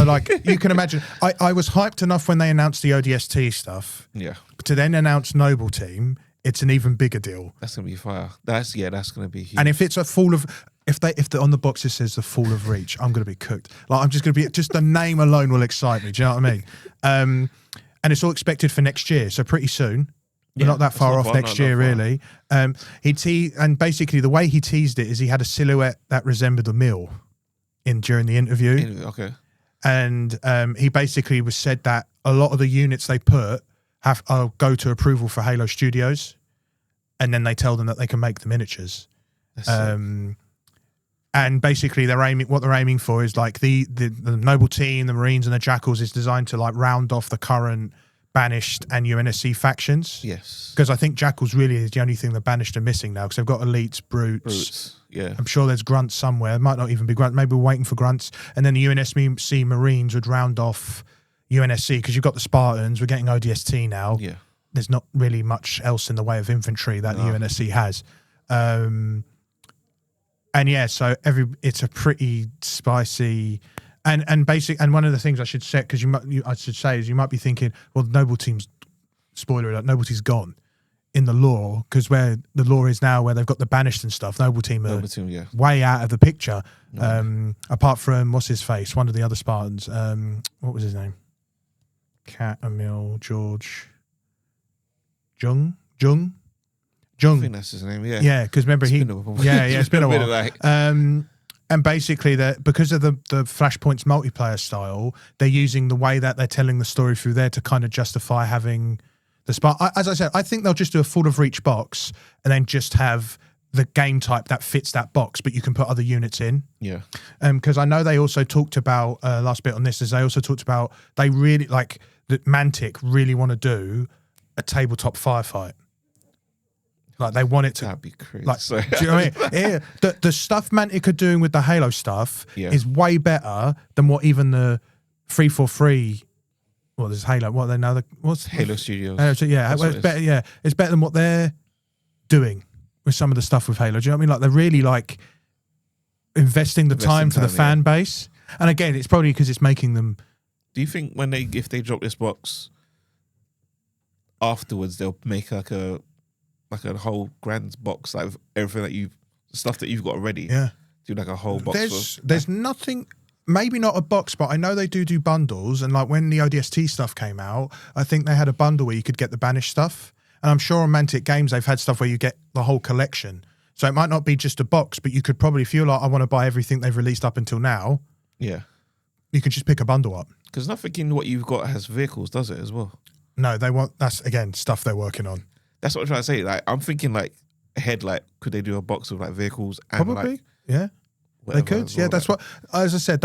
[SPEAKER 2] like you can imagine, I was hyped enough when they announced the ODST stuff.
[SPEAKER 1] Yeah.
[SPEAKER 2] To then announce Noble Team, it's an even bigger deal.
[SPEAKER 1] That's gonna be fire. That's gonna be huge.
[SPEAKER 2] And if it's a Fall of, if on the box it says the Fall of Reach, I'm gonna be cooked. Like I'm just gonna be, just the name alone will excite me. Do you know what I mean? And it's all expected for next year, so pretty soon. We're not that far off next year, really. And basically the way he teased it is he had a silhouette that resembled a mill during the interview.
[SPEAKER 1] Okay.
[SPEAKER 2] And he basically said that a lot of the units they put go to approval for Halo Studios, and then they tell them that they can make the miniatures. And basically what they're aiming for is like the Noble Team, the Marines and the Jackals is designed to like round off the current Banished and UNSC factions.
[SPEAKER 1] Yes.
[SPEAKER 2] Because I think Jackals really is the only thing the Banished are missing now, because they've got Elites, Brutes.
[SPEAKER 1] Yeah.
[SPEAKER 2] I'm sure there's Grunts somewhere. It might not even be Grunts. Maybe we're waiting for Grunts. And then the UNSC Marines would round off UNSC, because you've got the Spartans. We're getting ODST now.
[SPEAKER 1] Yeah.
[SPEAKER 2] There's not really much else in the way of infantry that the UNSC has. And yeah, so it's a pretty spicy... And one of the things I should say, because I should say is you might be thinking, well, Noble Team's, spoiler alert, Noble Team's gone in the lore, because where the lore is now, where they've got the Banished and stuff, Noble Team are way out of the picture. Apart from, what's his face, one of the other Spartans, what was his name? Cat, Emil, George, Jung?
[SPEAKER 1] I think that's his name, yeah.
[SPEAKER 2] Yeah, because remember it's been a while. And basically, because of the Flashpoint's multiplayer style, they're using the way that they're telling the story through there to kind of justify having the Spark. As I said, I think they'll just do a Fall of Reach box and then just have the game type that fits that box, but you can put other units in.
[SPEAKER 1] Yeah.
[SPEAKER 2] Because I know they also talked about, last bit on this, is they also talked about, they really, like, that Mantic really want to do a tabletop firefight. Like they want it to.
[SPEAKER 1] That'd be crazy.
[SPEAKER 2] Like, do you know what I mean? Yeah, the stuff Mantic are doing with the Halo stuff is way better than what even the 343. Well, there's Halo. What are they now? What's
[SPEAKER 1] Halo Studios?
[SPEAKER 2] It's better. Yeah, it's better than what they're doing with some of the stuff with Halo. Do you know what I mean? Like they're really like investing the time for the fan base. And again, it's probably because it's making them.
[SPEAKER 1] Do you think if they drop this box afterwards, they'll make like a whole grand box, like everything stuff that you've got already?
[SPEAKER 2] Yeah.
[SPEAKER 1] Do like a whole box.
[SPEAKER 2] There's nothing, maybe not a box, but I know they do bundles. And like when the ODST stuff came out, I think they had a bundle where you could get the Banished stuff. And I'm sure on Mantic Games, they've had stuff where you get the whole collection. So it might not be just a box, but you could probably feel like I want to buy everything they've released up until now.
[SPEAKER 1] Yeah.
[SPEAKER 2] You could just pick a bundle up.
[SPEAKER 1] Because nothing in what you've got has vehicles, does it, as well? No,
[SPEAKER 2] that's again, stuff they're working on.
[SPEAKER 1] That's what I'm trying to say. Like, I'm thinking like ahead, like, could they do a box of like vehicles and
[SPEAKER 2] probably,
[SPEAKER 1] like,
[SPEAKER 2] yeah, they could. Yeah, that's what, as I said,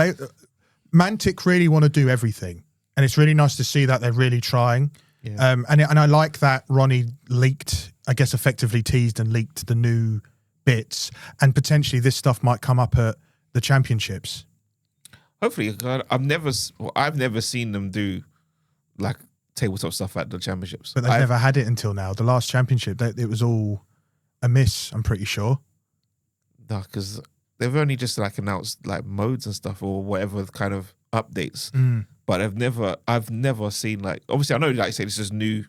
[SPEAKER 2] Mantic really want to do everything. And it's really nice to see that they're really trying. Yeah. And I like that Ronnie leaked, I guess effectively teased and leaked the new bits, and potentially this stuff might come up at the championships.
[SPEAKER 1] Hopefully, I've never seen them do like tabletop stuff at the championships.
[SPEAKER 2] But they've never had it until now. The last championship, it was all a miss, I'm pretty sure.
[SPEAKER 1] No, because they've only just like announced like modes and stuff or whatever kind of updates. But I've never seen like, obviously I know like you say this is new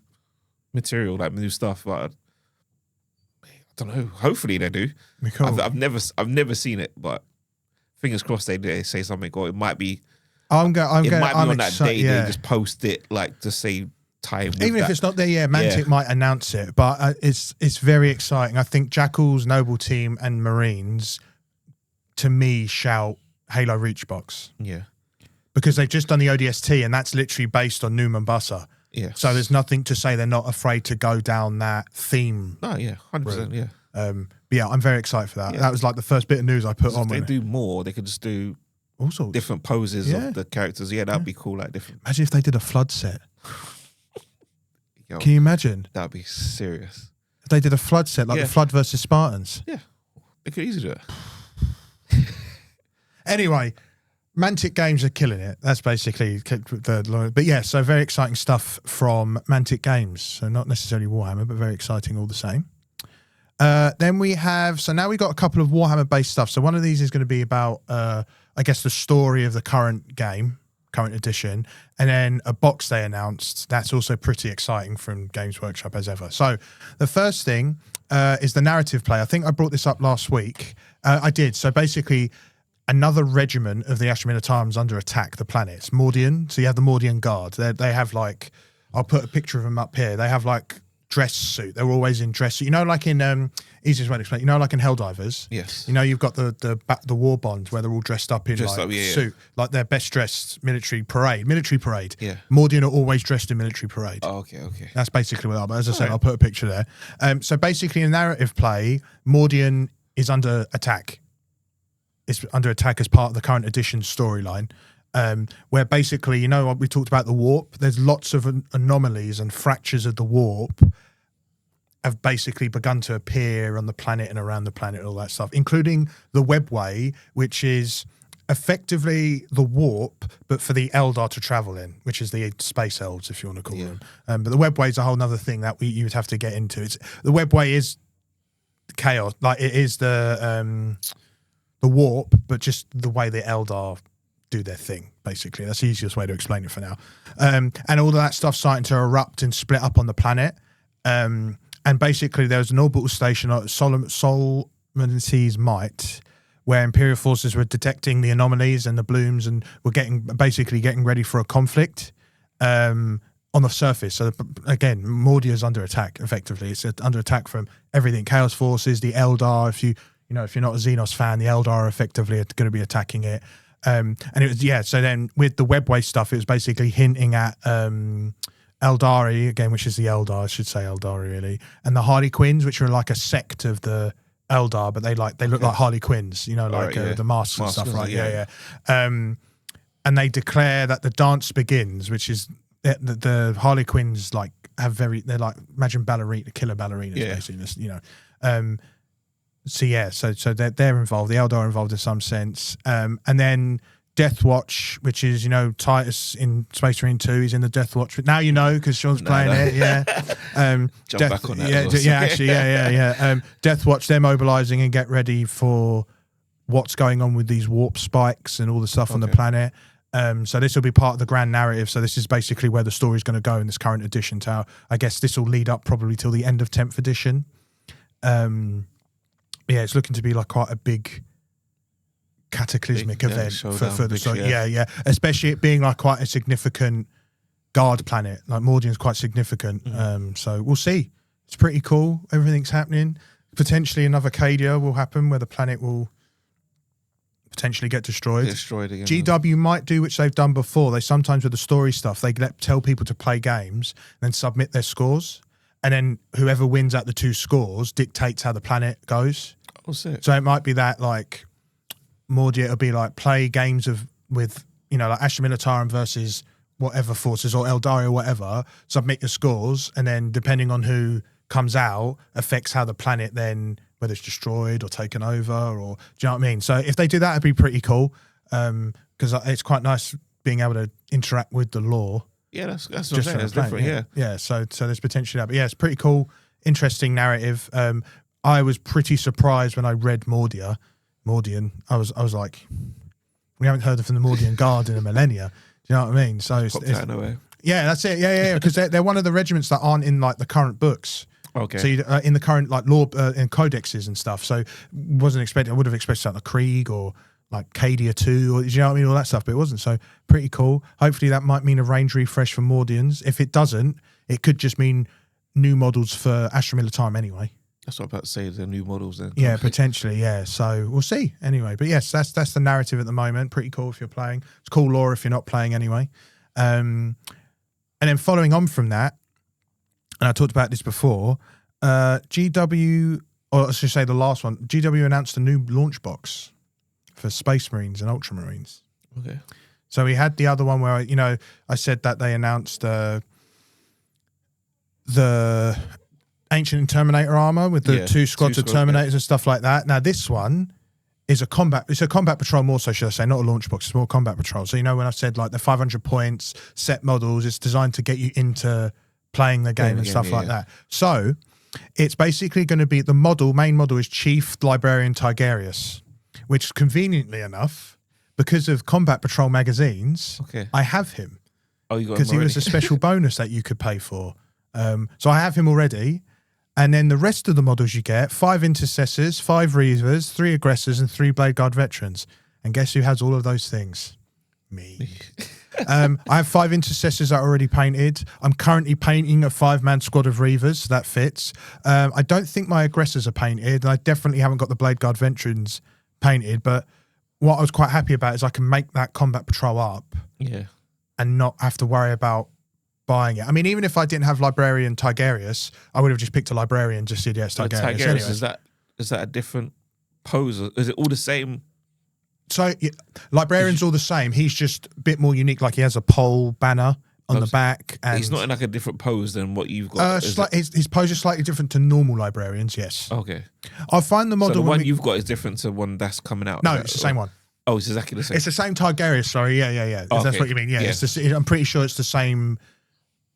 [SPEAKER 1] material, like new stuff, but I don't know. Hopefully they do. Cool. I've never seen it, but fingers crossed they say something, or it might be. I'm on that day they just post it like to say time.
[SPEAKER 2] Even if it's not there, Mantic might announce it, but it's very exciting. I think Jackals, Noble Team, and Marines, to me, shout Halo Reach box.
[SPEAKER 1] Yeah,
[SPEAKER 2] because they've just done the ODST, and that's literally based on New Mombasa.
[SPEAKER 1] Yeah,
[SPEAKER 2] so there's nothing to say they're not afraid to go down that theme.
[SPEAKER 1] No, yeah, 100%. Yeah.
[SPEAKER 2] But yeah, I'm very excited for that. Yeah. That was like the first bit of news I put on.
[SPEAKER 1] If they do more, they could just do
[SPEAKER 2] also
[SPEAKER 1] different poses of the characters. Yeah, that'd be cool. Like different.
[SPEAKER 2] Imagine if they did a flood set. Yo, can you imagine?
[SPEAKER 1] That'd be serious.
[SPEAKER 2] If they did a flood set, like the Flood versus Spartans.
[SPEAKER 1] Yeah, they could easily do it.
[SPEAKER 2] Anyway, Mantic Games are killing it. That's basically but yeah, so very exciting stuff from Mantic Games. So not necessarily Warhammer, but very exciting all the same. Then we have, so now we got a couple of Warhammer based stuff. So one of these is going to be about, I guess, the story of the current game, current edition, and then a box they announced. That's also pretty exciting from Games Workshop as ever. So the first thing is the narrative play. I think I brought this up last week. I did. So basically, another regiment of the Ashra Militarum under attack the planets. Mordian. So you have the Mordian Guard. They have like, I'll put a picture of them up here. They have like dress suit. They're always in dress suit. You know, like in easiest way to explain. You know, like in Helldivers.
[SPEAKER 1] Yes.
[SPEAKER 2] You know, you've got the war bonds where they're all dressed up in suit, like their best dressed military parade. Yeah. Mordian are always dressed in military parade.
[SPEAKER 1] Oh, okay.
[SPEAKER 2] That's basically what they are. But as I said, I'll put a picture there. So basically, in narrative play, Mordian is under attack. It's under attack as part of the current edition storyline, where basically, you know, we talked about the warp. There's lots of anomalies and fractures of the warp have basically begun to appear on the planet and around the planet and all that stuff, including the webway, which is effectively the warp, but for the Eldar to travel in, which is the space elves, if you want to call them. But the webway is a whole other thing that you would have to get into. The webway is chaos, like it is the warp, but just the way the Eldar do their thing, basically. That's the easiest way to explain it for now. And all of that stuff's starting to erupt and split up on the planet. And basically there was an orbital station at Solomonity's Might where Imperial forces were detecting the anomalies and the blooms and were getting ready for a conflict on the surface. So again, Mordia's under attack, effectively. It's under attack from everything. Chaos forces, the Eldar, if you're not a Xenos fan, the Eldar effectively are going to be attacking it. And it was, so then with the webway stuff, it was basically hinting at Eldari, again, which is the Eldar, I should say Eldari really, and the Harley Quinns, which are like a sect of the Eldar, but they look like Harley Quinns, you know, like the masks and stuff, right? Yeah. And they declare that the dance begins, which is the Harley Quinns they're like, imagine killer ballerinas, basically, you know. So they're involved. The Eldar are involved in some sense, and then Death Watch, which is, you know, Titus in Space Marine 2. He's in the Death Watch, but now you know because Sean's playing it. Yeah,
[SPEAKER 1] jump back on that.
[SPEAKER 2] Death Watch. They're mobilizing and get ready for what's going on with these warp spikes and all the stuff on the planet. So this will be part of the grand narrative. So this is basically where the story's going to go in this current edition. So I guess this will lead up probably till the end of 10th edition. It's looking to be like quite a big cataclysmic event for the story. Especially it being like quite a significant guard planet. Like Mordian's quite significant. So we'll see. It's pretty cool. Everything's happening. Potentially another Cadia will happen where the planet will potentially get destroyed.
[SPEAKER 1] Again.
[SPEAKER 2] GW might do, which they've done before. They sometimes with the story stuff, they tell people to play games and then submit their scores. And then whoever wins out the two scores dictates how the planet goes.
[SPEAKER 1] Oh, sick.
[SPEAKER 2] So it might be that like Mordia will be like play games with you know, like Ashra Militarum versus whatever forces or Eldari or whatever, submit your scores, and then depending on who comes out affects how the planet then, whether it's destroyed or taken over, or do you know what I mean? So if they do that, it'd be pretty cool, because it's quite nice being able to interact with the lore.
[SPEAKER 1] Yeah, that's what I'm saying. It's different,
[SPEAKER 2] yeah. So there's potentially that, but yeah, it's pretty cool, interesting narrative. I was pretty surprised when I read Mordian. I was like, we haven't heard from the Mordian Guard in a millennia. Do you know what I mean? So it's yeah, that's it. Yeah, because they're one of the regiments that aren't in like the current books.
[SPEAKER 1] Okay.
[SPEAKER 2] So in the current like law and codexes and stuff. So wasn't expecting. I would have expected something like Krieg or like Cadia 2, or, you know what I mean, all that stuff, but it wasn't. So pretty cool. Hopefully that might mean a range refresh for Mordians. If it doesn't, it could just mean new models for Ashra Militarum anyway.
[SPEAKER 1] That's what I'm about to say, the new models then.
[SPEAKER 2] Yeah, potentially, yeah. So we'll see anyway. But yes, that's the narrative at the moment. Pretty cool if you're playing. It's cool lore if you're not playing anyway. And then following on from that, and I talked about this before, GW, or I should say the last one, GW announced a new launch box for Space Marines and Ultramarines.
[SPEAKER 1] Okay.
[SPEAKER 2] So we had the other one where, you know, I said that they announced the Ancient and Terminator armor with the two squads of Terminators and stuff like that. Now this one is it's a combat patrol more so, should I say, not a launch box, it's more combat patrol. So, when I've said like the 500 points, set models, it's designed to get you into playing the game and stuff like that. So it's basically going to be the main model is Chief Librarian Tigerius, which conveniently enough, because of Combat Patrol magazines, I have him.
[SPEAKER 1] Oh, you got him
[SPEAKER 2] because he
[SPEAKER 1] already?
[SPEAKER 2] was a special bonus that you could pay for. So I have him already. And then the rest of the models you get, 5 Intercessors, 5 Reavers, 3 Aggressors, and 3 Blade Guard Veterans. And guess who has all of those things? Me. I have 5 Intercessors that are already painted. I'm currently painting a 5-man squad of Reavers, so that fits. I don't think my Aggressors are painted, and I definitely haven't got the Blade Guard Veterans painted, but what I was quite happy about is I can make that Combat Patrol up and not have to worry about buying it. I mean, even if I didn't have Librarian Tigerius, I would have just picked a Librarian and just said, yes, Tigerius.
[SPEAKER 1] Tigerius, is that a different pose? Is it all the same?
[SPEAKER 2] So Librarian's all the same. He's just a bit more unique. Like he has a pole banner on the back. And
[SPEAKER 1] he's not in like a different pose than what you've got.
[SPEAKER 2] His pose is slightly different to normal Librarians, yes.
[SPEAKER 1] Okay.
[SPEAKER 2] I find the model...
[SPEAKER 1] So the one you've got is different to one that's coming out?
[SPEAKER 2] No, it's the same one.
[SPEAKER 1] Oh, it's exactly the same.
[SPEAKER 2] It's the same Tigerius, sorry. Yeah. If that's what you mean. Yeah. I'm pretty sure it's the same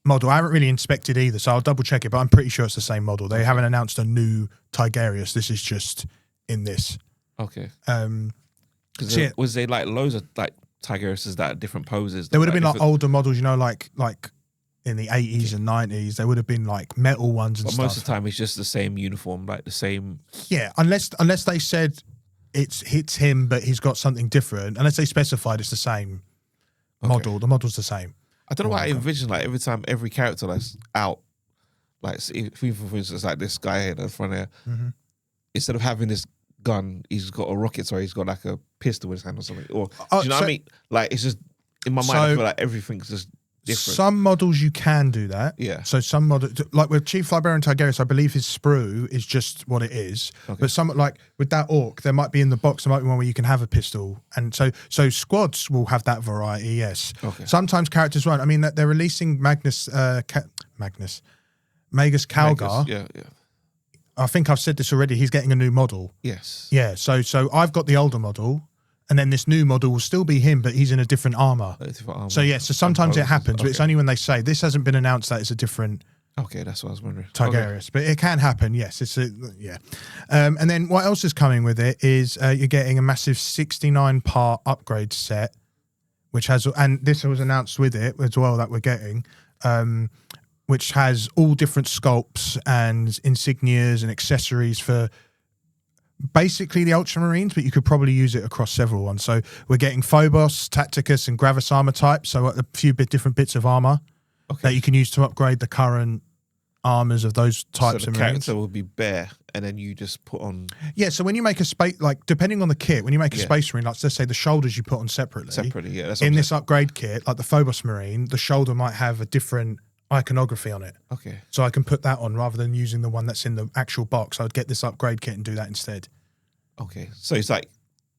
[SPEAKER 2] model. I haven't really inspected either, so I'll double check it, but I'm pretty sure it's the same model. They haven't announced a new Tigerius. This is just in this.
[SPEAKER 1] Okay. Was there like loads of like Tigeriuses that are different poses?
[SPEAKER 2] There would have been like older models, like in the 80s and 90s. There would have been like metal ones and stuff.
[SPEAKER 1] Most of the time, it's just the same uniform, like the same.
[SPEAKER 2] Yeah, unless they said it's him, but he's got something different. Unless they specified it's the same model. The model's the same.
[SPEAKER 1] I don't know why I envision like every time every character that's out, like for instance, like this guy here in the front here, instead of having this gun, he's got a rocket, he's got like a pistol in his hand or something. Or do you know what I mean? Like it's just in my mind, I feel like everything's just different.
[SPEAKER 2] Some models you can do that.
[SPEAKER 1] Yeah.
[SPEAKER 2] So some models, like with Chief Librarian Tigerius, I believe his sprue is just what it is. Okay. But some, like with that orc, there might be in the box, there might be one where you can have a pistol. And so squads will have that variety, yes. Okay. Sometimes characters won't. I mean, they're releasing Magus Calgar.
[SPEAKER 1] Yeah.
[SPEAKER 2] I think I've said this already. He's getting a new model.
[SPEAKER 1] Yes.
[SPEAKER 2] Yeah. So I've got the older model, and then this new model will still be him, but he's in a different armor. So yeah. So sometimes it happens, but it's only when they say this hasn't been announced that it's a different.
[SPEAKER 1] Okay, that's what I was wondering.
[SPEAKER 2] Tigerius, but it can happen. Yes, yeah. And then what else is coming with it is you're getting a massive 69-part upgrade set, which has, and this was announced with it as well that we're getting. Which has all different sculpts and insignias and accessories for basically the Ultramarines, but you could probably use it across several ones. So we're getting Phobos, Tacticus, and Gravis armor types, so a few different bits of armor that you can use to upgrade the current armors of those types
[SPEAKER 1] of Marines. So the character will be bare, and then you just put on... Yeah,
[SPEAKER 2] so when you make a space, like depending on the kit, when you make a Space Marine, like let's say the shoulders you put on separately.
[SPEAKER 1] Yeah. That's
[SPEAKER 2] in this upgrade kit, like the Phobos Marine, the shoulder might have a different iconography on it.
[SPEAKER 1] Okay.
[SPEAKER 2] So I can put that on rather than using the one that's in the actual box. I would get this upgrade kit and do that instead.
[SPEAKER 1] Okay. So it's like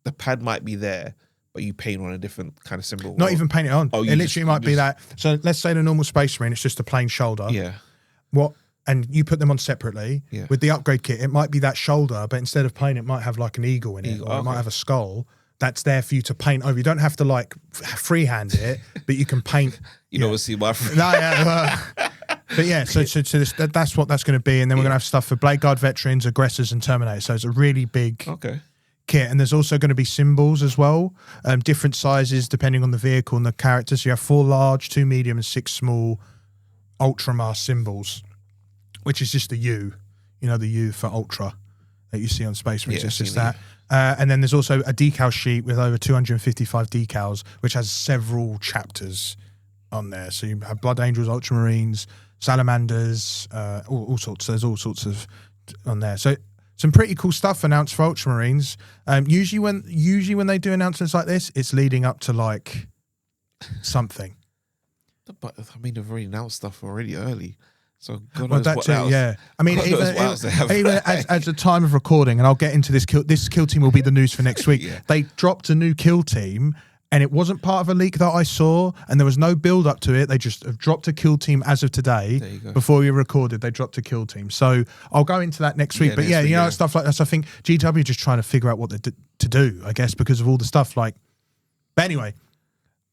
[SPEAKER 1] the pad might be there, but you paint on a different kind of symbol.
[SPEAKER 2] Not even paint it on. It literally might be that. So let's say the normal Space Marine, it's just a plain shoulder.
[SPEAKER 1] Yeah.
[SPEAKER 2] And you put them on separately. Yeah. With the upgrade kit, it might be that shoulder, but instead of plain, it might have like an eagle in it, or it might have a skull. That's there for you to paint over. You don't have to like freehand it, but you can paint.
[SPEAKER 1] You don't see my friend.
[SPEAKER 2] No, yeah. But yeah, so that's what that's going to be. And then we're going to have stuff for Blade Guard Veterans, Aggressors, and Terminators. So it's a really big kit. And there's also going to be symbols as well, different sizes depending on the vehicle and the character. So you have 4 large, 2 medium, and 6 small Ultramar symbols, which is just the U, the U for Ultra that you see on Space Marines. It's just that. And then there's also a decal sheet with over 255 decals, which has several chapters on there. So you have Blood Angels, Ultramarines, Salamanders, all sorts. There's all sorts of on there. So some pretty cool stuff announced for Ultramarines. Usually when they do announcements like this, it's leading up to like something.
[SPEAKER 1] But I mean, they've already announced stuff already early. So God
[SPEAKER 2] well,
[SPEAKER 1] knows
[SPEAKER 2] that's
[SPEAKER 1] what
[SPEAKER 2] it,
[SPEAKER 1] else.
[SPEAKER 2] yeah. I mean, even
[SPEAKER 1] like.
[SPEAKER 2] at the time of recording, and I'll get into this kill team will be the news for next week. They dropped a new kill team, and it wasn't part of a leak that I saw, and there was no build up to it. They just have dropped a kill team as of today.
[SPEAKER 1] There you go.
[SPEAKER 2] Before we recorded, they dropped a kill team. So I'll go into that next week. But yeah, you know, stuff like that. So I think GW just trying to figure out what to do, I guess, because of all the stuff like. But anyway,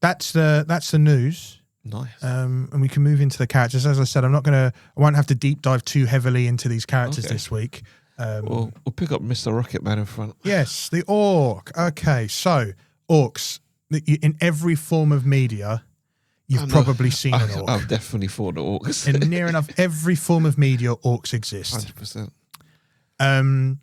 [SPEAKER 2] that's the news.
[SPEAKER 1] Nice.
[SPEAKER 2] And we can move into the characters. As I said, I won't have to deep dive too heavily into these characters this week.
[SPEAKER 1] We'll pick up Mr. Rocket Man in front.
[SPEAKER 2] Yes, the orc. Okay, so orcs. In every form of media, you've probably seen an orc.
[SPEAKER 1] I've definitely thought the orcs.
[SPEAKER 2] In near enough every form of media, orcs exist.
[SPEAKER 1] 100%.
[SPEAKER 2] And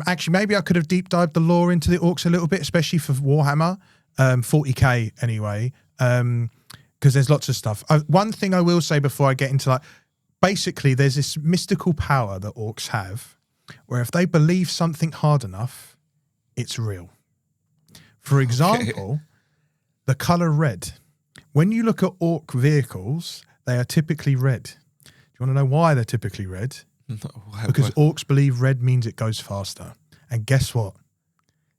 [SPEAKER 2] actually, maybe I could have deep dived the lore into the orcs a little bit, especially for Warhammer, 40k anyway, because there's lots of stuff. One thing I will say before I get into that, basically, there's this mystical power that orcs have, where if they believe something hard enough, it's real. For example, the color red. When you look at orc vehicles, they are typically red. Do you want to know why they're typically red?
[SPEAKER 1] No,
[SPEAKER 2] because orcs believe red means it goes faster. And guess what?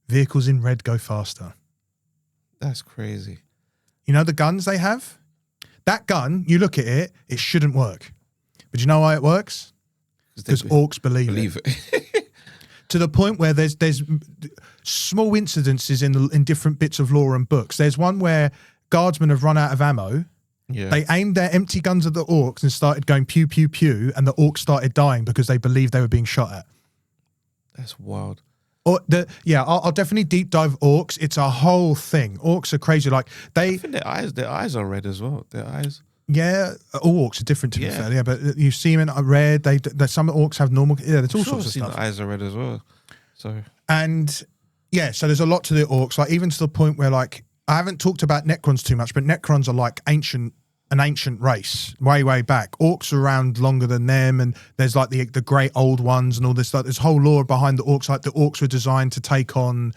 [SPEAKER 2] Vehicles in red go faster.
[SPEAKER 1] That's crazy.
[SPEAKER 2] You know the guns they have? That gun, you look at it, it shouldn't work. But you know why it works? Because orcs believe it. To the point where there's small incidences in different bits of lore and books. There's one where guardsmen have run out of ammo.
[SPEAKER 1] Yeah.
[SPEAKER 2] They aimed their empty guns at the orcs and started going pew, pew, pew, and the orcs started dying because they believed they were being shot at.
[SPEAKER 1] That's wild.
[SPEAKER 2] I'll definitely deep dive orcs. It's a whole thing. Orcs are crazy. Like
[SPEAKER 1] I think their eyes are red as well. Their eyes.
[SPEAKER 2] Yeah, all orcs are different to be fair. Yeah, but you see them in red. Some orcs have normal. Yeah, there's all sorts of stuff.
[SPEAKER 1] The eyes are red as well. So
[SPEAKER 2] so there's a lot to the orcs. Like even to the point where like I haven't talked about Necrons too much, but Necrons are like an ancient race, way back. Orcs are around longer than them, and there's like the great old ones and all this stuff. There's whole lore behind the orcs. Like the orcs were designed to take on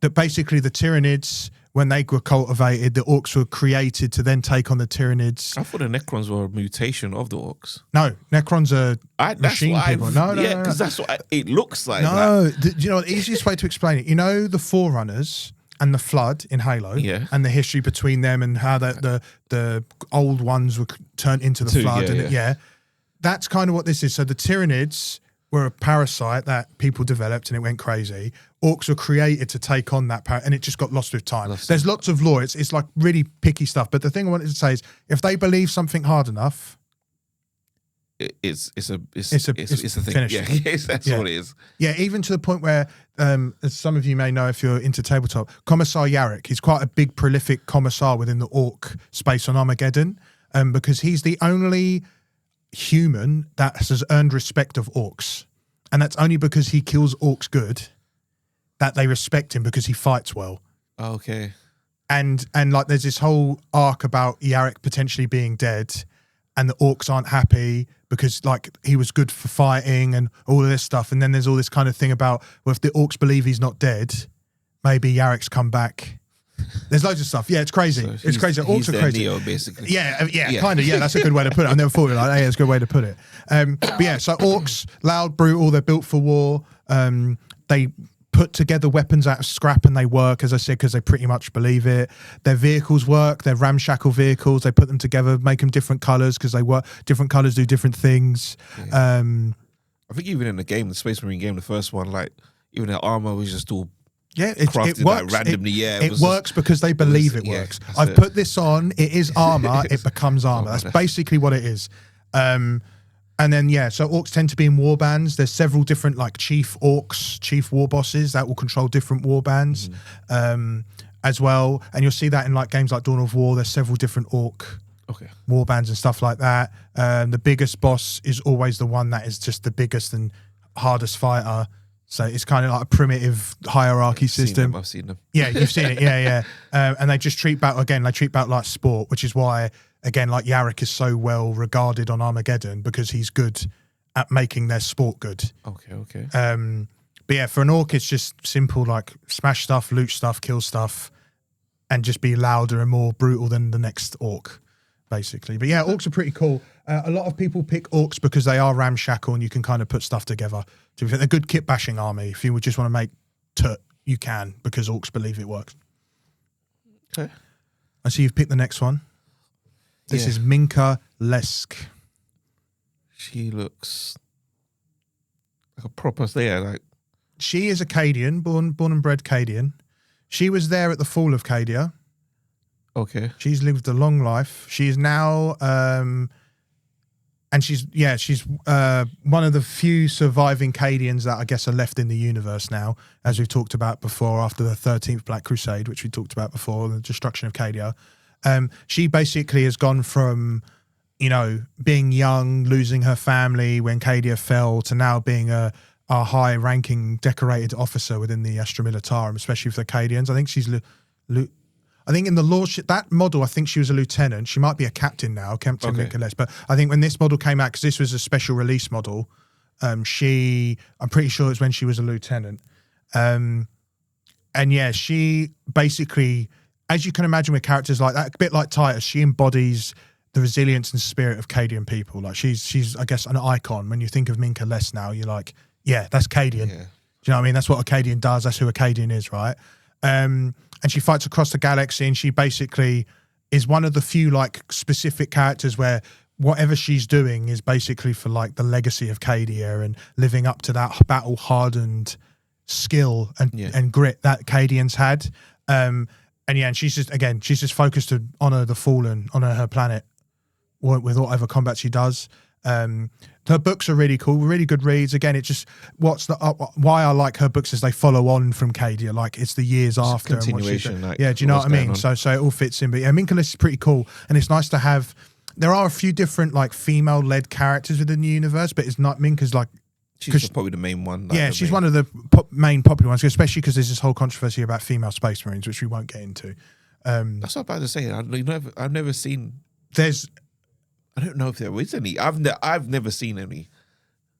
[SPEAKER 2] that. Basically, the Tyranids. When they were cultivated, the orcs were created to then take on the Tyranids.
[SPEAKER 1] I thought the Necrons were a mutation of the orcs.
[SPEAKER 2] No, Necrons are machine people. No,
[SPEAKER 1] because that's what it looks like.
[SPEAKER 2] No, you know, the easiest way to explain it, you know the Forerunners and the Flood in Halo, and the history between them and how the old ones were turned into the Flood. That's kind of what this is. So the Tyranids were a parasite that people developed and it went crazy. Orcs were created to take on that and it just got lost with time. There's lots of lore. It's like really picky stuff. But the thing I wanted to say is, if they believe something hard enough,
[SPEAKER 1] it's a thing.
[SPEAKER 2] Finished.
[SPEAKER 1] Yeah, that's what it is.
[SPEAKER 2] Yeah, even to the point where, as some of you may know if you're into tabletop, Commissar Yarrick, he's quite a big, prolific commissar within the orc space on Armageddon, because he's the only human that has earned respect of orcs, and that's only because he kills orcs good that they respect him, because he fights well.
[SPEAKER 1] Okay.
[SPEAKER 2] And like there's this whole arc about Yarrick potentially being dead, and the orcs aren't happy because like he was good for fighting and all of this stuff. And then there's all this kind of thing about, well, if the orcs believe he's not dead, maybe Yarrick's come back. There's loads of stuff. Yeah, it's crazy. So it's crazy. Orcs are crazy.
[SPEAKER 1] Neo, basically.
[SPEAKER 2] Yeah, kind of. Yeah, that's a good way to put it. I never thought of it like that. Yeah, it's a good way to put it. But yeah, so orcs, loud, brutal. They're built for war. They put together weapons out of scrap and they work, as I said, because they pretty much believe it. Their vehicles work. They're ramshackle vehicles. They put them together, make them different colors because they work. Different colors do different things.
[SPEAKER 1] Yeah. I think even in the game, the Space Marine game, the first one, like even their armor was just all.
[SPEAKER 2] Yeah, it works.
[SPEAKER 1] Like randomly.
[SPEAKER 2] It works because they believe it works. I've put this on. It is armor. It becomes armor. That's basically what it is. And then so orcs tend to be in war bands. There's several different like chief war bosses that will control different war bands as well. And you'll see that in like games like Dawn of War. There's several different orc war bands and stuff like that. The biggest boss is always the one that is just the biggest and hardest fighter. So it's kind of like a primitive hierarchy system.
[SPEAKER 1] I've seen them.
[SPEAKER 2] Yeah, you've seen it. Yeah. And they just treat battle like sport, which is why, again, like Yarrick is so well regarded on Armageddon, because he's good at making their sport good.
[SPEAKER 1] Okay.
[SPEAKER 2] But yeah, for an orc, it's just simple, like smash stuff, loot stuff, kill stuff, and just be louder and more brutal than the next orc, basically. But yeah, orcs are pretty cool. A lot of people pick orcs because they are ramshackle and you can kind of put stuff together. They're a good kit bashing army. If you would just want to make you can, because orcs believe it works.
[SPEAKER 1] Okay.
[SPEAKER 2] I see you've picked the next one. This is Minka Lesk.
[SPEAKER 1] She looks like a proper slayer. Like,
[SPEAKER 2] she is a Cadian, born and bred Cadian. She was there at the fall of Cadia.
[SPEAKER 1] okay.
[SPEAKER 2] She's lived a long life. She is now, and she's one of the few surviving Cadians that I guess are left in the universe now, as we've talked about before. After the 13th Black Crusade, which we talked about before, the destruction of Cadia, she basically has gone from, being young, losing her family when Cadia fell, to now being a high-ranking, decorated officer within the Astra Militarum, especially for the Cadians. I think she's, I think in the lordship, that model, I think she was a lieutenant. She might be a captain now, Captain Minka Lesk. But I think when this model came out, because this was a special release model, I'm pretty sure it's when she was a lieutenant. And yeah, she basically, as you can imagine with characters like that, a bit like Titus, she embodies the resilience and spirit of Cadian people. Like she's I guess, an icon. When you think of Minka Lesk now, you're like, yeah, that's Cadian. Yeah. Do you know what I mean? That's what a Cadian does. That's who a Cadian is, right? And she fights across the galaxy, and she basically is one of the few like specific characters where whatever she's doing is basically for like the legacy of Cadia and living up to that battle-hardened skill and grit that Cadians had. And she's just focused to honor the fallen, honor her planet with whatever combat she does. Her books are really cool, really good reads. Again, it just why I like her books is they follow on from Cadia, like it's the years after.
[SPEAKER 1] Continuation,
[SPEAKER 2] do you know what I mean? So it all fits in. But yeah, Minka Lesk is pretty cool, and it's nice to have. There are a few different like female-led characters within the universe, but it's not Minka's like.
[SPEAKER 1] She's probably the main one.
[SPEAKER 2] Like she's one of the main popular ones, especially because there's this whole controversy about female space marines, which we won't get into.
[SPEAKER 1] That's what I'm about to say. I've never seen. I don't know if there is any. I've never seen any.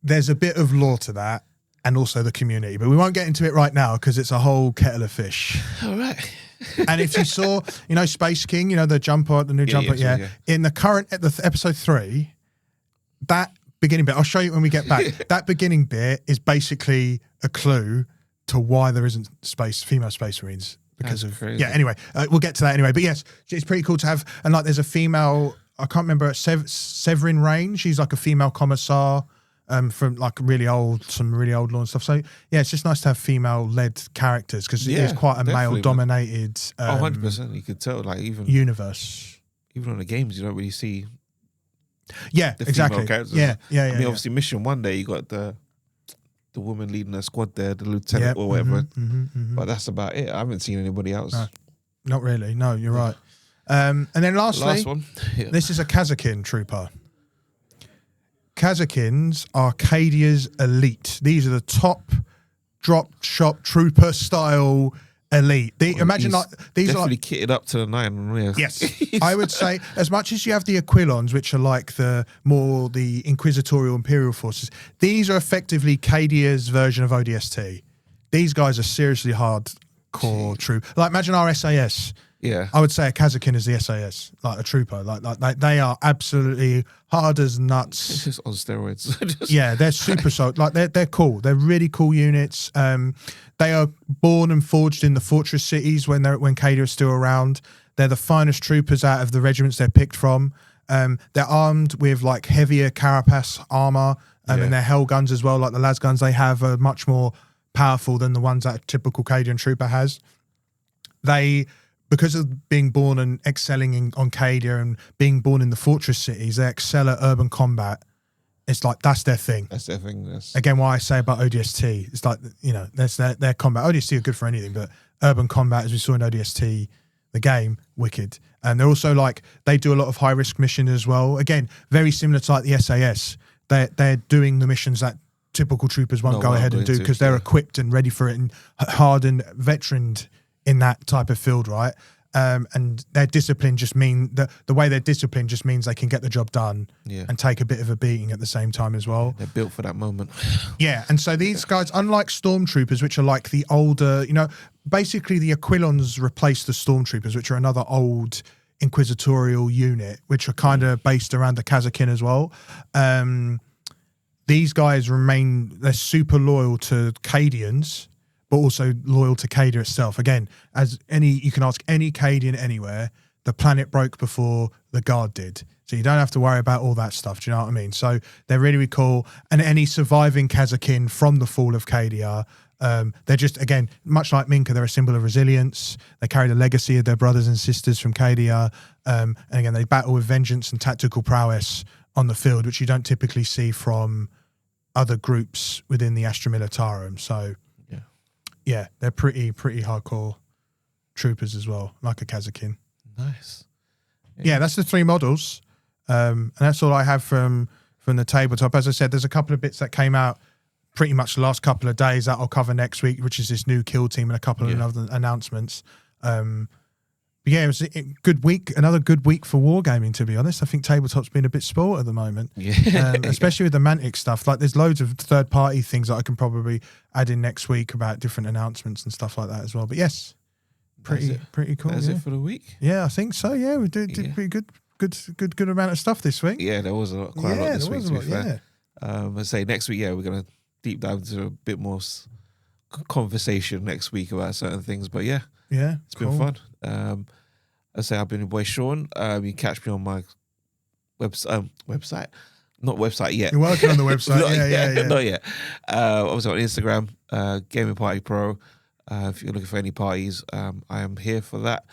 [SPEAKER 2] There's a bit of lore to that, and also the community, but we won't get into it right now because it's a whole kettle of fish.
[SPEAKER 1] All right.
[SPEAKER 2] And if you saw, Space King, the jumper, the new jumper, in the current at the episode 3, that beginning bit, I'll show you when we get back. That beginning bit is basically a clue to why there isn't female space marines because
[SPEAKER 1] That's
[SPEAKER 2] of
[SPEAKER 1] crazy.
[SPEAKER 2] Anyway, we'll get to that anyway. But yes, it's pretty cool to have, and like there's a female. I can't remember, Severin Rain. She's like a female commissar from like some really old law and stuff. So yeah, it's just nice to have female-led characters because it is quite a male-dominated
[SPEAKER 1] 100%. You could tell, like
[SPEAKER 2] universe.
[SPEAKER 1] Even on the games, you don't really see.
[SPEAKER 2] Yeah,
[SPEAKER 1] the
[SPEAKER 2] exactly.
[SPEAKER 1] female characters.
[SPEAKER 2] Yeah.
[SPEAKER 1] I mean, obviously, Mission 1 there, you got the woman leading the squad there, the lieutenant or whatever. But that's about it. I haven't seen anybody else.
[SPEAKER 2] No, not really. No, you're right. And then lastly,
[SPEAKER 1] last one.
[SPEAKER 2] This is a Kazakin trooper. Kazakins are Cadia's elite. These are the top drop shop trooper style elite. Imagine like these
[SPEAKER 1] definitely
[SPEAKER 2] are
[SPEAKER 1] kitted up to the 9.
[SPEAKER 2] Yes, I would say as much as you have the Aquilons, which are like the inquisitorial imperial forces. These are effectively Cadia's version of ODST. These guys are seriously hardcore troop. Like imagine our SAS.
[SPEAKER 1] Yeah,
[SPEAKER 2] I would say a Kazakin is the SAS, like a trooper. Like they are absolutely hard as nuts.
[SPEAKER 1] It's just on steroids.
[SPEAKER 2] Yeah, they're super solid. Like they're cool. They're really cool units. They are born and forged in the fortress cities when Cadia is still around. They're the finest troopers out of the regiments they're picked from. They're armed with like heavier carapace armor, and their hell guns as well. Like the las guns they have are much more powerful than the ones that a typical Cadian trooper has. Because of being born and excelling on Cadia and being born in the fortress cities, they excel at urban combat. It's like, that's their thing.
[SPEAKER 1] That's their thing.
[SPEAKER 2] Again, what I say about ODST, it's like, that's their combat. ODST are good for anything, but urban combat, as we saw in ODST, the game, wicked. And they're also like, they do a lot of high risk missions as well. Again, very similar to like the SAS. They're doing the missions that typical troopers won't go ahead and do because they're equipped and ready for it and hardened, veteraned in that type of field, right? And their discipline just the way they're disciplined just means they can get the job done and take a bit of a beating at the same time as well.
[SPEAKER 1] They're built for that moment.
[SPEAKER 2] Yeah, and so these guys, unlike stormtroopers, which are like the older, basically the Aquilons replaced the stormtroopers, which are another old inquisitorial unit, which are kind of based around the Kazakin as well. These guys they're super loyal to Cadians, but also loyal to Cadia itself. Again, you can ask any Cadian anywhere, the planet broke before the Guard did. So you don't have to worry about all that stuff. Do you know what I mean? So they're really, really cool. And any surviving Kazakin from the fall of Cadia, they're just, again, much like Minka, they're a symbol of resilience. They carry the legacy of their brothers and sisters from Cadia. And again, they battle with vengeance and tactical prowess on the field, which you don't typically see from other groups within the Astra Militarum. So yeah, they're pretty hardcore troopers as well, like a Kazakin.
[SPEAKER 1] Nice.
[SPEAKER 2] Yeah, that's the 3 models. And that's all I have from the tabletop. As I said, there's a couple of bits that came out pretty much the last couple of days that I'll cover next week, which is this new kill team and a couple of other announcements. But yeah, it was a good week, another good week for wargaming, to be honest. I think tabletop's been a bit spoiled at the moment, especially with the Mantic stuff. Like, there's loads of third-party things that I can probably add in next week about different announcements and stuff like that as well. But yes, pretty cool.
[SPEAKER 1] That's it for the week?
[SPEAKER 2] Yeah, I think so. Yeah, we did pretty good amount of stuff this week.
[SPEAKER 1] Yeah, there was quite a lot this week, to be fair. I'd say next week, we're going to deep dive into a bit more conversation next week about certain things. But yeah, it's been fun. I say I've been your boy Sean. You can catch me on my website. Not website yet.
[SPEAKER 2] You're working on the website. yeah.
[SPEAKER 1] Not yet. Obviously on Instagram, Gaming Party Pro. If you're looking for any parties, I am here for that.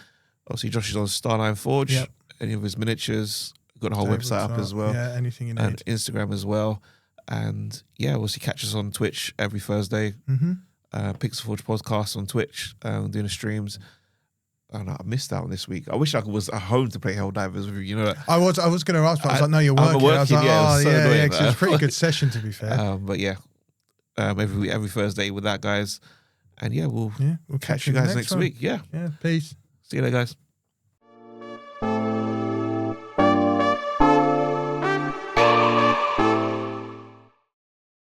[SPEAKER 1] Obviously, Josh is on Starline Forge. Yep. Any of his miniatures, got the whole website up as well.
[SPEAKER 2] Yeah, anything you need.
[SPEAKER 1] And Instagram as well. And yeah, obviously catch us on Twitch every Thursday. Pixel Forge podcast on Twitch, doing the streams. Oh no, I missed out on this week. I wish I was at home to play Helldivers with you. You know that. I was
[SPEAKER 2] going to ask, but I was like, no, you're working. I was like, because it's a pretty good session, to be fair.
[SPEAKER 1] But yeah, every Thursday with that, guys. And yeah, we'll catch you guys next week. Yeah.
[SPEAKER 2] Peace.
[SPEAKER 1] See you later, guys.